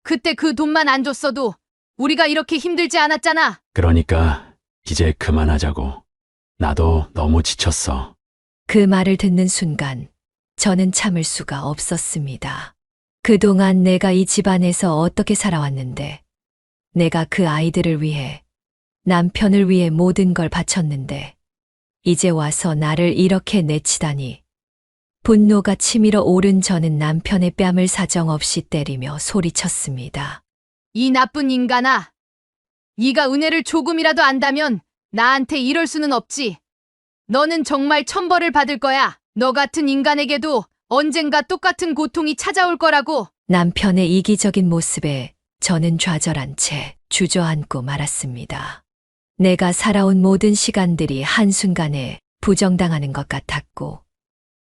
그때 그 돈만 안 줬어도 우리가 이렇게 힘들지 않았잖아. 그러니까 이제 그만하자고. 나도 너무 지쳤어. 그 말을 듣는 순간 저는 참을 수가 없었습니다. 그동안 내가 이 집안에서 어떻게 살아왔는데, 내가 그 아이들을 위해, 남편을 위해 모든 걸 바쳤는데, 이제 와서 나를 이렇게 내치다니, 분노가 치밀어 오른 저는 남편의 뺨을 사정없이 때리며 소리쳤습니다. 이 나쁜 인간아! 네가 은혜를 조금이라도 안다면 나한테 이럴 수는 없지. 너는 정말 천벌을 받을 거야. 너 같은 인간에게도 언젠가 똑같은 고통이 찾아올 거라고. 남편의 이기적인 모습에 저는 좌절한 채 주저앉고 말았습니다. 내가 살아온 모든 시간들이 한순간에 부정당하는 것 같았고,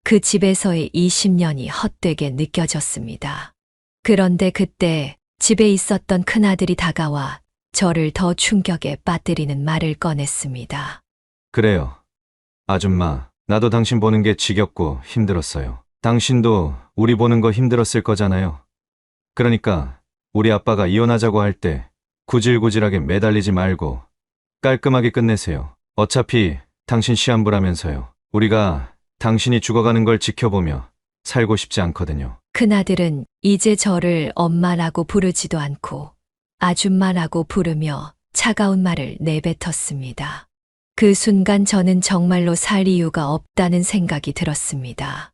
그 집에서의 20년이 헛되게 느껴졌습니다. 그런데 그때 집에 있었던 큰아들이 다가와 저를 더 충격에 빠뜨리는 말을 꺼냈습니다. 그래요. 아줌마, 나도 당신 보는 게 지겹고 힘들었어요. 당신도 우리 보는 거 힘들었을 거잖아요. 그러니까 우리 아빠가 이혼하자고 할 때 구질구질하게 매달리지 말고 깔끔하게 끝내세요. 어차피 당신 시한부라면서요. 우리가 당신이 죽어가는 걸 지켜보며 살고 싶지 않거든요. 큰아들은 이제 저를 엄마라고 부르지도 않고 아줌마라고 부르며 차가운 말을 내뱉었습니다. 그 순간 저는 정말로 살 이유가 없다는 생각이 들었습니다.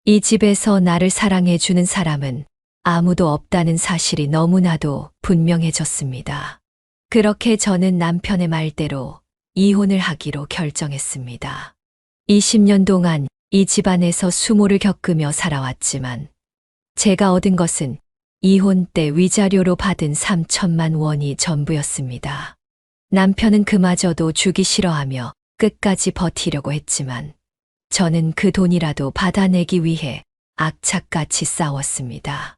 이 집에서 나를 사랑해주는 사람은 아무도 없다는 사실이 너무나도 분명해졌습니다. 그렇게 저는 남편의 말대로 이혼을 하기로 결정했습니다. 20년 동안 이 집안에서 수모를 겪으며 살아왔지만 제가 얻은 것은 이혼 때 위자료로 받은 3천만 원이 전부였습니다. 남편은 그마저도 주기 싫어하며 끝까지 버티려고 했지만 저는 그 돈이라도 받아내기 위해 악착같이 싸웠습니다.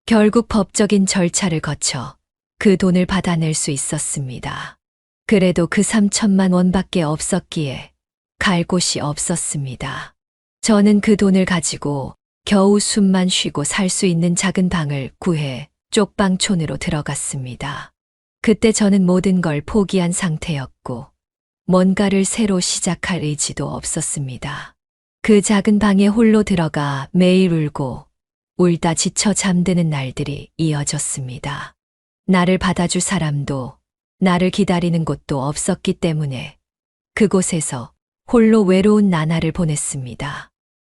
결국 법적인 절차를 거쳐 그 돈을 받아낼 수 있었습니다. 그래도 그 3천만 원밖에 없었기에 갈 곳이 없었습니다. 저는 그 돈을 가지고 겨우 숨만 쉬고 살 수 있는 작은 방을 구해 쪽방촌으로 들어갔습니다. 그때 저는 모든 걸 포기한 상태였고 뭔가를 새로 시작할 의지도 없었습니다. 그 작은 방에 홀로 들어가 매일 울고 울다 지쳐 잠드는 날들이 이어졌습니다. 나를 받아줄 사람도 나를 기다리는 곳도 없었기 때문에 그곳에서 홀로 외로운 나날을 보냈습니다.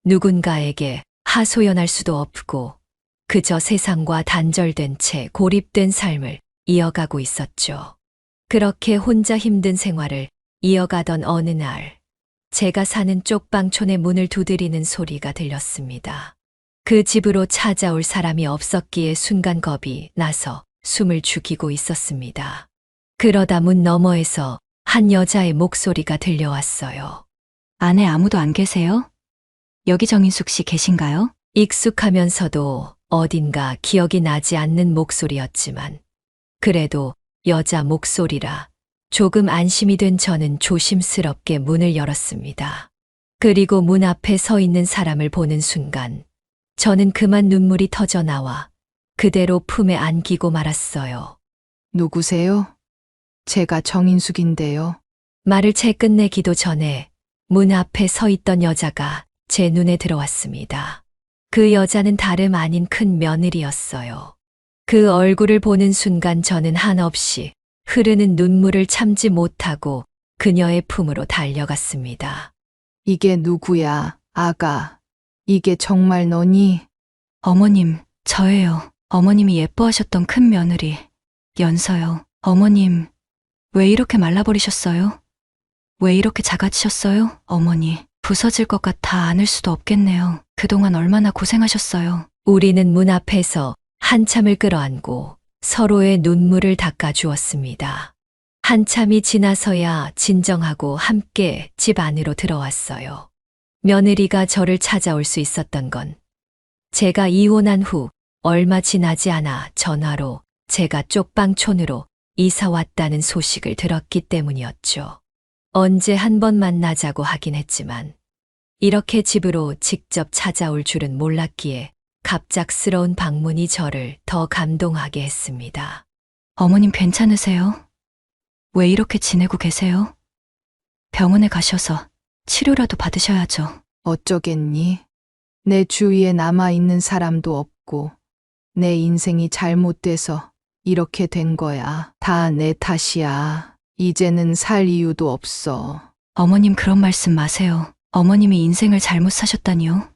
누군가에게 하소연할 수도 없고 그저 세상과 단절된 채 고립된 삶을 이어가고 있었죠. 그렇게 혼자 힘든 생활을 이어가던 어느 날 제가 사는 쪽방촌의 문을 두드리는 소리가 들렸습니다. 그 집으로 찾아올 사람이 없었기에 순간 겁이 나서 숨을 죽이고 있었습니다. 그러다 문 너머에서 한 여자의 목소리가 들려왔어요. 안에 아무도 안 계세요? 여기 정인숙 씨 계신가요? 익숙하면서도 어딘가 기억이 나지 않는 목소리였지만 그래도 여자 목소리라 조금 안심이 된 저는 조심스럽게 문을 열었습니다. 그리고 문 앞에 서 있는 사람을 보는 순간 저는 그만 눈물이 터져 나와 그대로 품에 안기고 말았어요. 누구세요? 제가 정인숙인데요. 말을 채 끝내기도 전에 문 앞에 서 있던 여자가 제 눈에 들어왔습니다. 그 여자는 다름 아닌 큰 며느리였어요. 그 얼굴을 보는 순간 저는 한없이 흐르는 눈물을 참지 못하고 그녀의 품으로 달려갔습니다. 이게 누구야, 아가? 이게 정말 너니? 어머님, 저예요. 어머님이 예뻐하셨던 큰 며느리, 연서요. 어머님, 왜 이렇게 말라버리셨어요? 왜 이렇게 작아지셨어요? 어머니, 부서질 것 같아 안을 수도 없겠네요. 그동안 얼마나 고생하셨어요. 우리는 문 앞에서 한참을 끌어안고 서로의 눈물을 닦아주었습니다. 한참이 지나서야 진정하고 함께 집 안으로 들어왔어요. 며느리가 저를 찾아올 수 있었던 건 제가 이혼한 후 얼마 지나지 않아 전화로 제가 쪽방촌으로 이사 왔다는 소식을 들었기 때문이었죠. 언제 한번 만나자고 하긴 했지만 이렇게 집으로 직접 찾아올 줄은 몰랐기에 갑작스러운 방문이 저를 더 감동하게 했습니다. 어머님 괜찮으세요? 왜 이렇게 지내고 계세요? 병원에 가셔서 치료라도 받으셔야죠. 어쩌겠니? 내 주위에 남아있는 사람도 없고 내 인생이 잘못돼서 이렇게 된 거야. 다 내 탓이야. 이제는 살 이유도 없어. 어머님 그런 말씀 마세요. 어머님이 인생을 잘못 사셨다니요?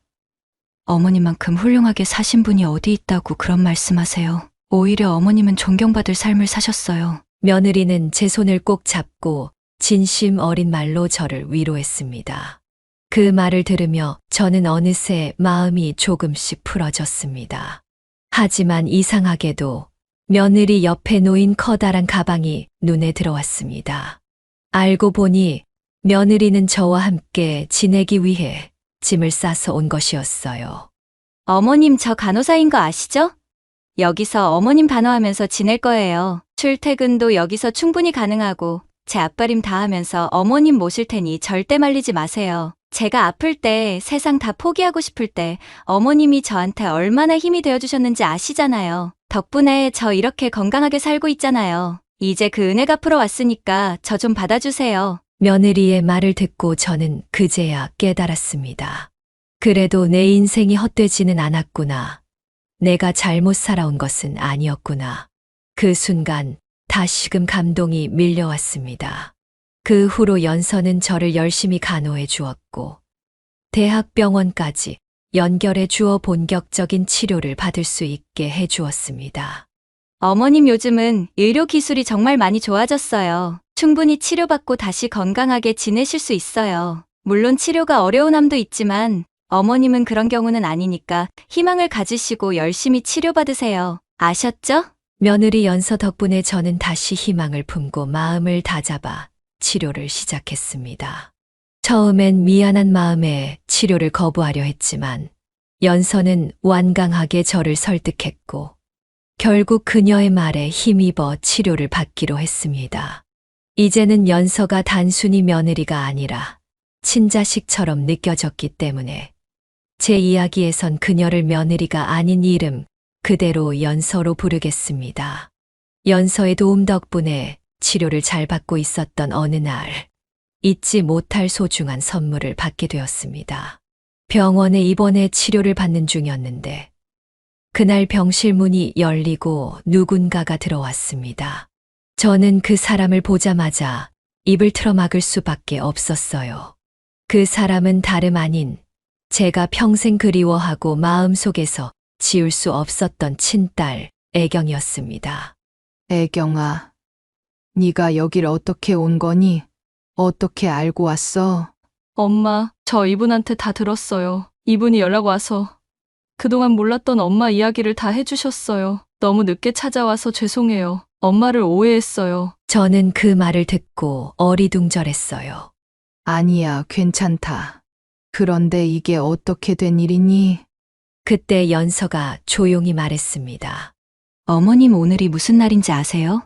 어머님만큼 훌륭하게 사신 분이 어디 있다고 그런 말씀하세요. 오히려 어머님은 존경받을 삶을 사셨어요. 며느리는 제 손을 꼭 잡고 진심 어린 말로 저를 위로했습니다. 그 말을 들으며 저는 어느새 마음이 조금씩 풀어졌습니다. 하지만 이상하게도 며느리 옆에 놓인 커다란 가방이 눈에 들어왔습니다. 알고 보니 며느리는 저와 함께 지내기 위해 짐을 싸서 온 것이었어요. 어머님 저 간호사인 거 아시죠? 여기서 어머님 반호하면서 지낼 거예요. 출퇴근도 여기서 충분히 가능하고 제 앞가림 다 하면서 어머님 모실 테니 절대 말리지 마세요. 제가 아플 때, 세상 다 포기하고 싶을 때 어머님이 저한테 얼마나 힘이 되어주셨는지 아시잖아요. 덕분에 저 이렇게 건강하게 살고 있잖아요. 이제 그 은혜 갚으러 왔으니까 저 좀 받아주세요. 며느리의 말을 듣고 저는 그제야 깨달았습니다. 그래도 내 인생이 헛되지는 않았구나. 내가 잘못 살아온 것은 아니었구나. 그 순간 다시금 감동이 밀려왔습니다. 그 후로 연서는 저를 열심히 간호해 주었고 대학병원까지 연결해 주어 본격적인 치료를 받을 수 있게 해 주었습니다. 어머님 요즘은 의료 기술이 정말 많이 좋아졌어요. 충분히 치료받고 다시 건강하게 지내실 수 있어요. 물론 치료가 어려운 함도 있지만 어머님은 그런 경우는 아니니까 희망을 가지시고 열심히 치료받으세요. 아셨죠? 며느리 연서 덕분에 저는 다시 희망을 품고 마음을 다잡아 치료를 시작했습니다. 처음엔 미안한 마음에 치료를 거부하려 했지만 연서는 완강하게 저를 설득했고 결국 그녀의 말에 힘입어 치료를 받기로 했습니다. 이제는 연서가 단순히 며느리가 아니라 친자식처럼 느껴졌기 때문에 제 이야기에선 그녀를 며느리가 아닌 이름 그대로 연서로 부르겠습니다. 연서의 도움 덕분에 치료를 잘 받고 있었던 어느 날, 잊지 못할 소중한 선물을 받게 되었습니다. 병원에 입원해 치료를 받는 중이었는데, 그날 병실 문이 열리고 누군가가 들어왔습니다. 저는 그 사람을 보자마자 입을 틀어막을 수밖에 없었어요. 그 사람은 다름 아닌 제가 평생 그리워하고 마음속에서 지울 수 없었던 친딸 애경이었습니다. 애경아, 네가 여길 어떻게 온 거니? 어떻게 알고 왔어? 엄마, 저 이분한테 다 들었어요. 이분이 연락 와서 그동안 몰랐던 엄마 이야기를 다 해주셨어요. 너무 늦게 찾아와서 죄송해요. 엄마를 오해했어요. 저는 그 말을 듣고 어리둥절했어요. 아니야, 괜찮다. 그런데 이게 어떻게 된 일이니? 그때 연서가 조용히 말했습니다. 어머님 오늘이 무슨 날인지 아세요?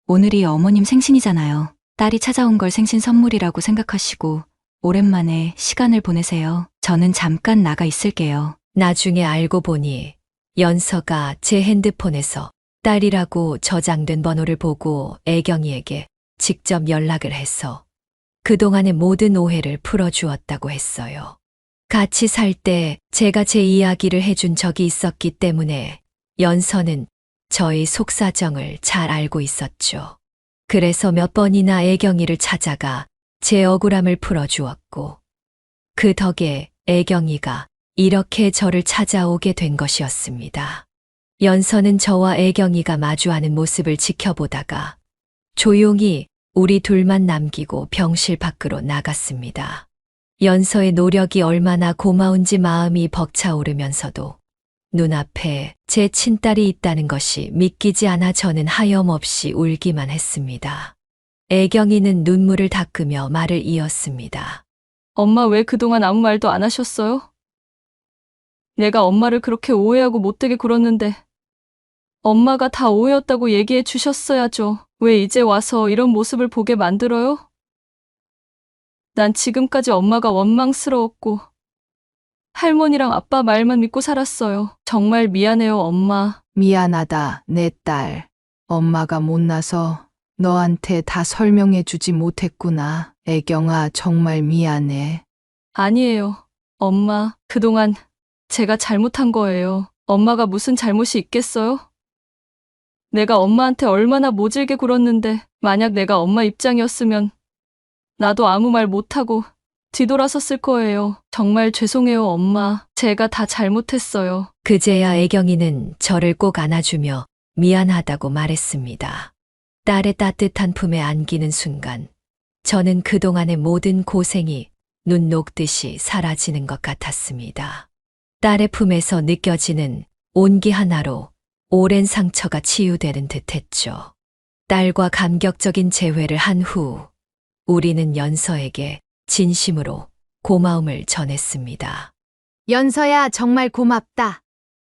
오늘이 어머님 생신이잖아요. 딸이 찾아온 걸 생신 선물이라고 생각하시고 오랜만에 시간을 보내세요. 저는 잠깐 나가 있을게요. 나중에 알고 보니 연서가 제 핸드폰에서 딸이라고 저장된 번호를 보고 애경이에게 직접 연락을 해서 그동안의 모든 오해를 풀어주었다고 했어요. 같이 살 때 제가 제 이야기를 해준 적이 있었기 때문에 연서는 저의 속사정을 잘 알고 있었죠. 그래서 몇 번이나 애경이를 찾아가 제 억울함을 풀어주었고 그 덕에 애경이가 이렇게 저를 찾아오게 된 것이었습니다. 연서는 저와 애경이가 마주하는 모습을 지켜보다가 조용히 우리 둘만 남기고 병실 밖으로 나갔습니다. 연서의 노력이 얼마나 고마운지 마음이 벅차오르면서도 눈앞에 제 친딸이 있다는 것이 믿기지 않아 저는 하염없이 울기만 했습니다. 애경이는 눈물을 닦으며 말을 이었습니다. 엄마 왜 그동안 아무 말도 안 하셨어요? 내가 엄마를 그렇게 오해하고 못되게 굴었는데 엄마가 다 오해였다고 얘기해 주셨어야죠. 왜 이제 와서 이런 모습을 보게 만들어요? 난 지금까지 엄마가 원망스러웠고 할머니랑 아빠 말만 믿고 살았어요. 정말 미안해요, 엄마. 미안하다, 내 딸. 엄마가 못나서 너한테 다 설명해 주지 못했구나. 애경아, 정말 미안해. 아니에요. 엄마, 그동안 제가 잘못한 거예요. 엄마가 무슨 잘못이 있겠어요? 내가 엄마한테 얼마나 모질게 굴었는데 만약 내가 엄마 입장이었으면 나도 아무 말 못하고 뒤돌아섰을 거예요. 정말 죄송해요, 엄마. 제가 다 잘못했어요. 그제야 애경이는 저를 꼭 안아주며 미안하다고 말했습니다. 딸의 따뜻한 품에 안기는 순간 저는 그동안의 모든 고생이 눈 녹듯이 사라지는 것 같았습니다. 딸의 품에서 느껴지는 온기 하나로 오랜 상처가 치유되는 듯했죠. 딸과 감격적인 재회를 한 후 우리는 연서에게 진심으로 고마움을 전했습니다. 연서야, 정말 고맙다.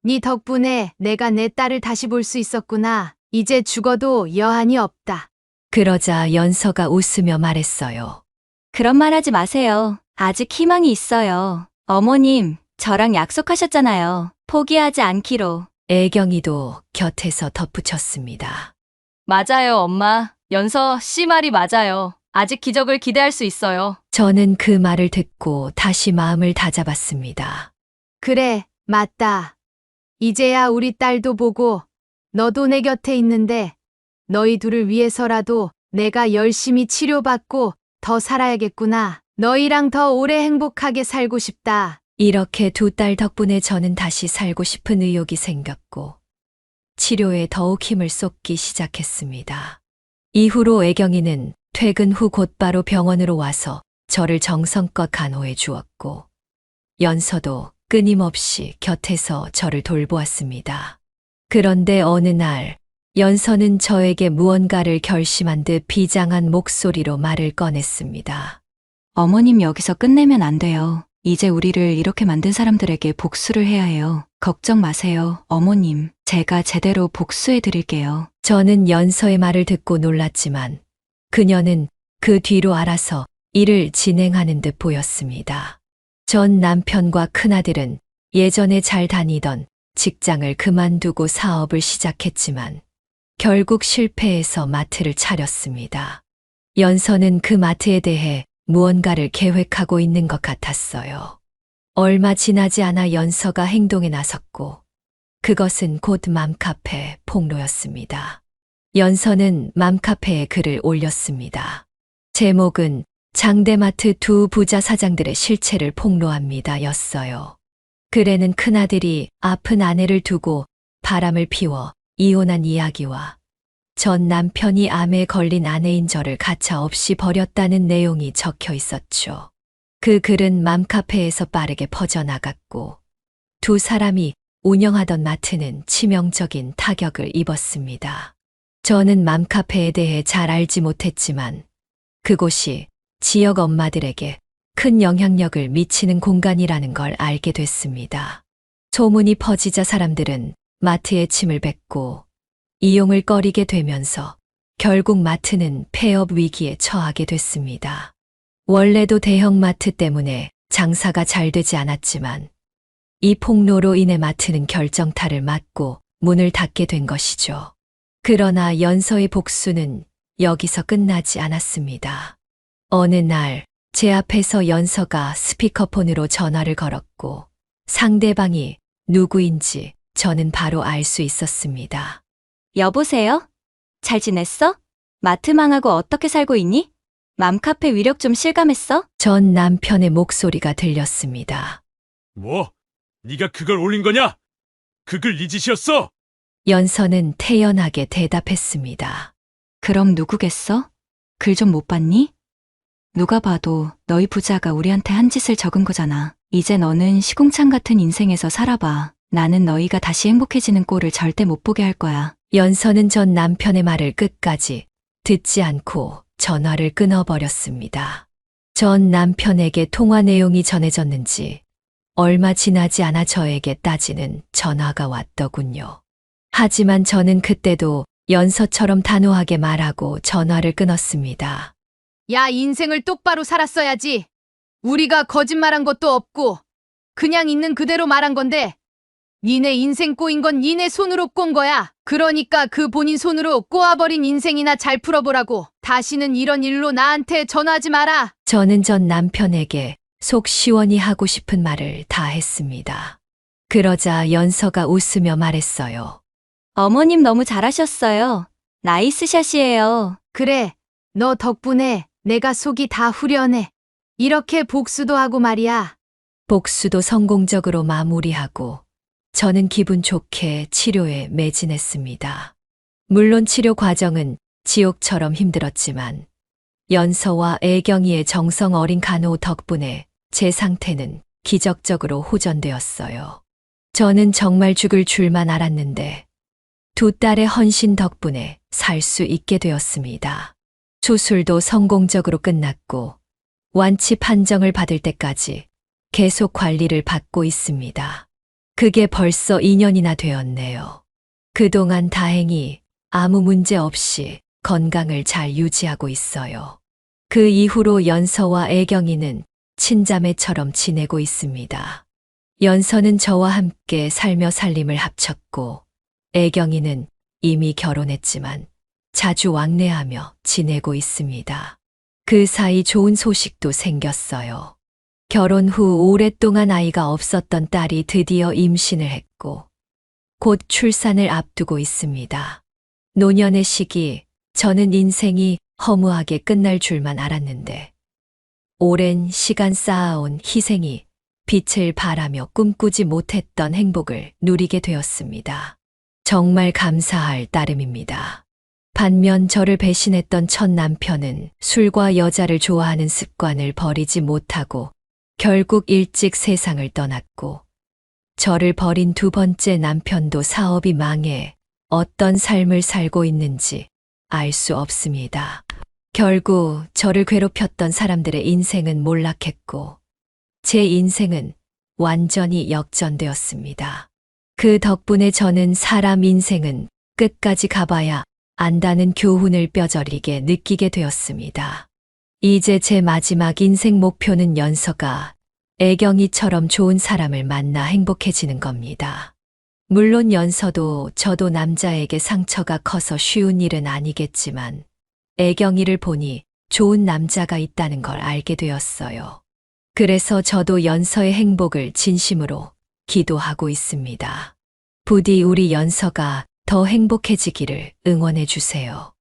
네 덕분에 내가 내 딸을 다시 볼 수 있었구나. 이제 죽어도 여한이 없다. 그러자 연서가 웃으며 말했어요. 그런 말 하지 마세요. 아직 희망이 있어요. 어머님, 저랑 약속하셨잖아요. 포기하지 않기로. 애경이도 곁에서 덧붙였습니다. 맞아요, 엄마. 연서 씨 말이 맞아요. 아직 기적을 기대할 수 있어요. 저는 그 말을 듣고 다시 마음을 다잡았습니다. 그래, 맞다. 이제야 우리 딸도 보고 너도 내 곁에 있는데 너희 둘을 위해서라도 내가 열심히 치료받고 더 살아야겠구나. 너희랑 더 오래 행복하게 살고 싶다. 이렇게 두 딸 덕분에 저는 다시 살고 싶은 의욕이 생겼고 치료에 더욱 힘을 쏟기 시작했습니다. 이후로 애경이는 퇴근 후 곧바로 병원으로 와서 저를 정성껏 간호해 주었고 연서도 끊임없이 곁에서 저를 돌보았습니다. 그런데 어느 날 연서는 저에게 무언가를 결심한 듯 비장한 목소리로 말을 꺼냈습니다. 어머님 여기서 끝내면 안 돼요. 이제 우리를 이렇게 만든 사람들에게 복수를 해야 해요. 걱정 마세요, 어머님. 제가 제대로 복수해 드릴게요. 저는 연서의 말을 듣고 놀랐지만 그녀는 그 뒤로 알아서 일을 진행하는 듯 보였습니다. 전 남편과 큰아들은 예전에 잘 다니던 직장을 그만두고 사업을 시작했지만 결국 실패해서 마트를 차렸습니다. 연서는 그 마트에 대해 무언가를 계획하고 있는 것 같았어요. 얼마 지나지 않아 연서가 행동에 나섰고 그것은 곧 맘카페 폭로였습니다. 연서는 맘카페에 글을 올렸습니다. 제목은 장대마트 두 부자 사장들의 실체를 폭로합니다 였어요. 글에는 큰아들이 아픈 아내를 두고 바람을 피워 이혼한 이야기와 전 남편이 암에 걸린 아내인 저를 가차없이 버렸다는 내용이 적혀 있었죠. 그 글은 맘카페에서 빠르게 퍼져나갔고 두 사람이 운영하던 마트는 치명적인 타격을 입었습니다. 저는 맘카페에 대해 잘 알지 못했지만 그곳이 지역 엄마들에게 큰 영향력을 미치는 공간이라는 걸 알게 됐습니다. 소문이 퍼지자 사람들은 마트에 침을 뱉고 이용을 꺼리게 되면서 결국 마트는 폐업 위기에 처하게 됐습니다. 원래도 대형마트 때문에 장사가 잘 되지 않았지만 이 폭로로 인해 마트는 결정타를 맞고 문을 닫게 된 것이죠. 그러나 연서의 복수는 여기서 끝나지 않았습니다. 어느 날 제 앞에서 연서가 스피커폰으로 전화를 걸었고 상대방이 누구인지 저는 바로 알 수 있었습니다. 여보세요? 잘 지냈어? 마트 망하고 어떻게 살고 있니? 맘카페 위력 좀 실감했어? 전 남편의 목소리가 들렸습니다. 뭐? 네가 그걸 올린 거냐? 그 글 네 짓이었어? 연서는 태연하게 대답했습니다. 그럼 누구겠어? 글 좀 못 봤니? 누가 봐도 너희 부자가 우리한테 한 짓을 적은 거잖아. 이제 너는 시궁창 같은 인생에서 살아봐. 나는 너희가 다시 행복해지는 꼴을 절대 못 보게 할 거야. 연서는 전 남편의 말을 끝까지 듣지 않고 전화를 끊어버렸습니다. 전 남편에게 통화 내용이 전해졌는지 얼마 지나지 않아 저에게 따지는 전화가 왔더군요. 하지만 저는 그때도 연서처럼 단호하게 말하고 전화를 끊었습니다. 야, 인생을 똑바로 살았어야지. 우리가 거짓말한 것도 없고 그냥 있는 그대로 말한 건데 니네 인생 꼬인 건 니네 손으로 꼰 거야. 그러니까 그 본인 손으로 꼬아버린 인생이나 잘 풀어보라고. 다시는 이런 일로 나한테 전화하지 마라. 저는 전 남편에게 속 시원히 하고 싶은 말을 다 했습니다. 그러자 연서가 웃으며 말했어요. 어머님 너무 잘하셨어요. 나이스 샷이에요. 그래, 너 덕분에 내가 속이 다 후련해. 이렇게 복수도 하고 말이야. 복수도 성공적으로 마무리하고 저는 기분 좋게 치료에 매진했습니다. 물론 치료 과정은 지옥처럼 힘들었지만 연서와 애경이의 정성 어린 간호 덕분에 제 상태는 기적적으로 호전되었어요. 저는 정말 죽을 줄만 알았는데 두 딸의 헌신 덕분에 살 수 있게 되었습니다. 수술도 성공적으로 끝났고 완치 판정을 받을 때까지 계속 관리를 받고 있습니다. 그게 벌써 2년이나 되었네요. 그동안 다행히 아무 문제 없이 건강을 잘 유지하고 있어요. 그 이후로 연서와 애경이는 친자매처럼 지내고 있습니다. 연서는 저와 함께 살며 살림을 합쳤고 애경이는 이미 결혼했지만 자주 왕래하며 지내고 있습니다. 그 사이 좋은 소식도 생겼어요. 결혼 후 오랫동안 아이가 없었던 딸이 드디어 임신을 했고 곧 출산을 앞두고 있습니다. 노년의 시기, 저는 인생이 허무하게 끝날 줄만 알았는데 오랜 시간 쌓아온 희생이 빛을 발하며 꿈꾸지 못했던 행복을 누리게 되었습니다. 정말 감사할 따름입니다. 반면 저를 배신했던 첫 남편은 술과 여자를 좋아하는 습관을 버리지 못하고 결국 일찍 세상을 떠났고 저를 버린 두 번째 남편도 사업이 망해 어떤 삶을 살고 있는지 알 수 없습니다. 결국 저를 괴롭혔던 사람들의 인생은 몰락했고 제 인생은 완전히 역전되었습니다. 그 덕분에 저는 사람 인생은 끝까지 가봐야 안다는 교훈을 뼈저리게 느끼게 되었습니다. 이제 제 마지막 인생 목표는 연서가 애경이처럼 좋은 사람을 만나 행복해지는 겁니다. 물론 연서도 저도 남자에게 상처가 커서 쉬운 일은 아니겠지만 애경이를 보니 좋은 남자가 있다는 걸 알게 되었어요. 그래서 저도 연서의 행복을 진심으로 기도하고 있습니다. 부디 우리 연서가 더 행복해지기를 응원해 주세요.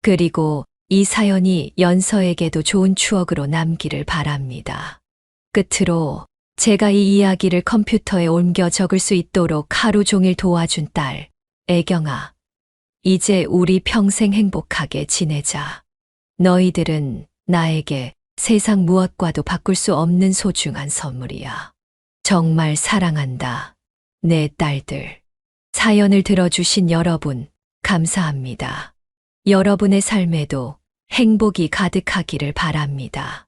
그리고 이 사연이 연서에게도 좋은 추억으로 남기를 바랍니다. 끝으로 제가 이 이야기를 컴퓨터에 옮겨 적을 수 있도록 하루 종일 도와준 딸, 애경아. 이제 우리 평생 행복하게 지내자. 너희들은 나에게 세상 무엇과도 바꿀 수 없는 소중한 선물이야. 정말 사랑한다. 내 딸들. 사연을 들어주신 여러분, 감사합니다. 여러분의 삶에도 행복이 가득하기를 바랍니다.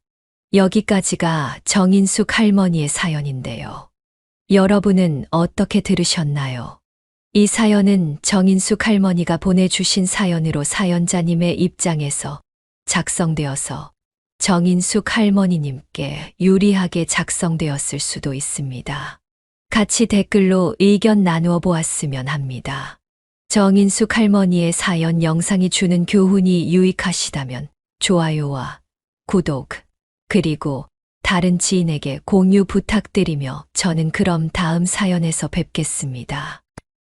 여기까지가 정인숙 할머니의 사연인데요. 여러분은 어떻게 들으셨나요? 이 사연은 정인숙 할머니가 보내주신 사연으로 사연자님의 입장에서 작성되어서 정인숙 할머니님께 유리하게 작성되었을 수도 있습니다. 같이 댓글로 의견 나누어 보았으면 합니다. 정인숙 할머니의 사연 영상이 주는 교훈이 유익하시다면 좋아요와 구독, 그리고 다른 지인에게 공유 부탁드리며 저는 그럼 다음 사연에서 뵙겠습니다.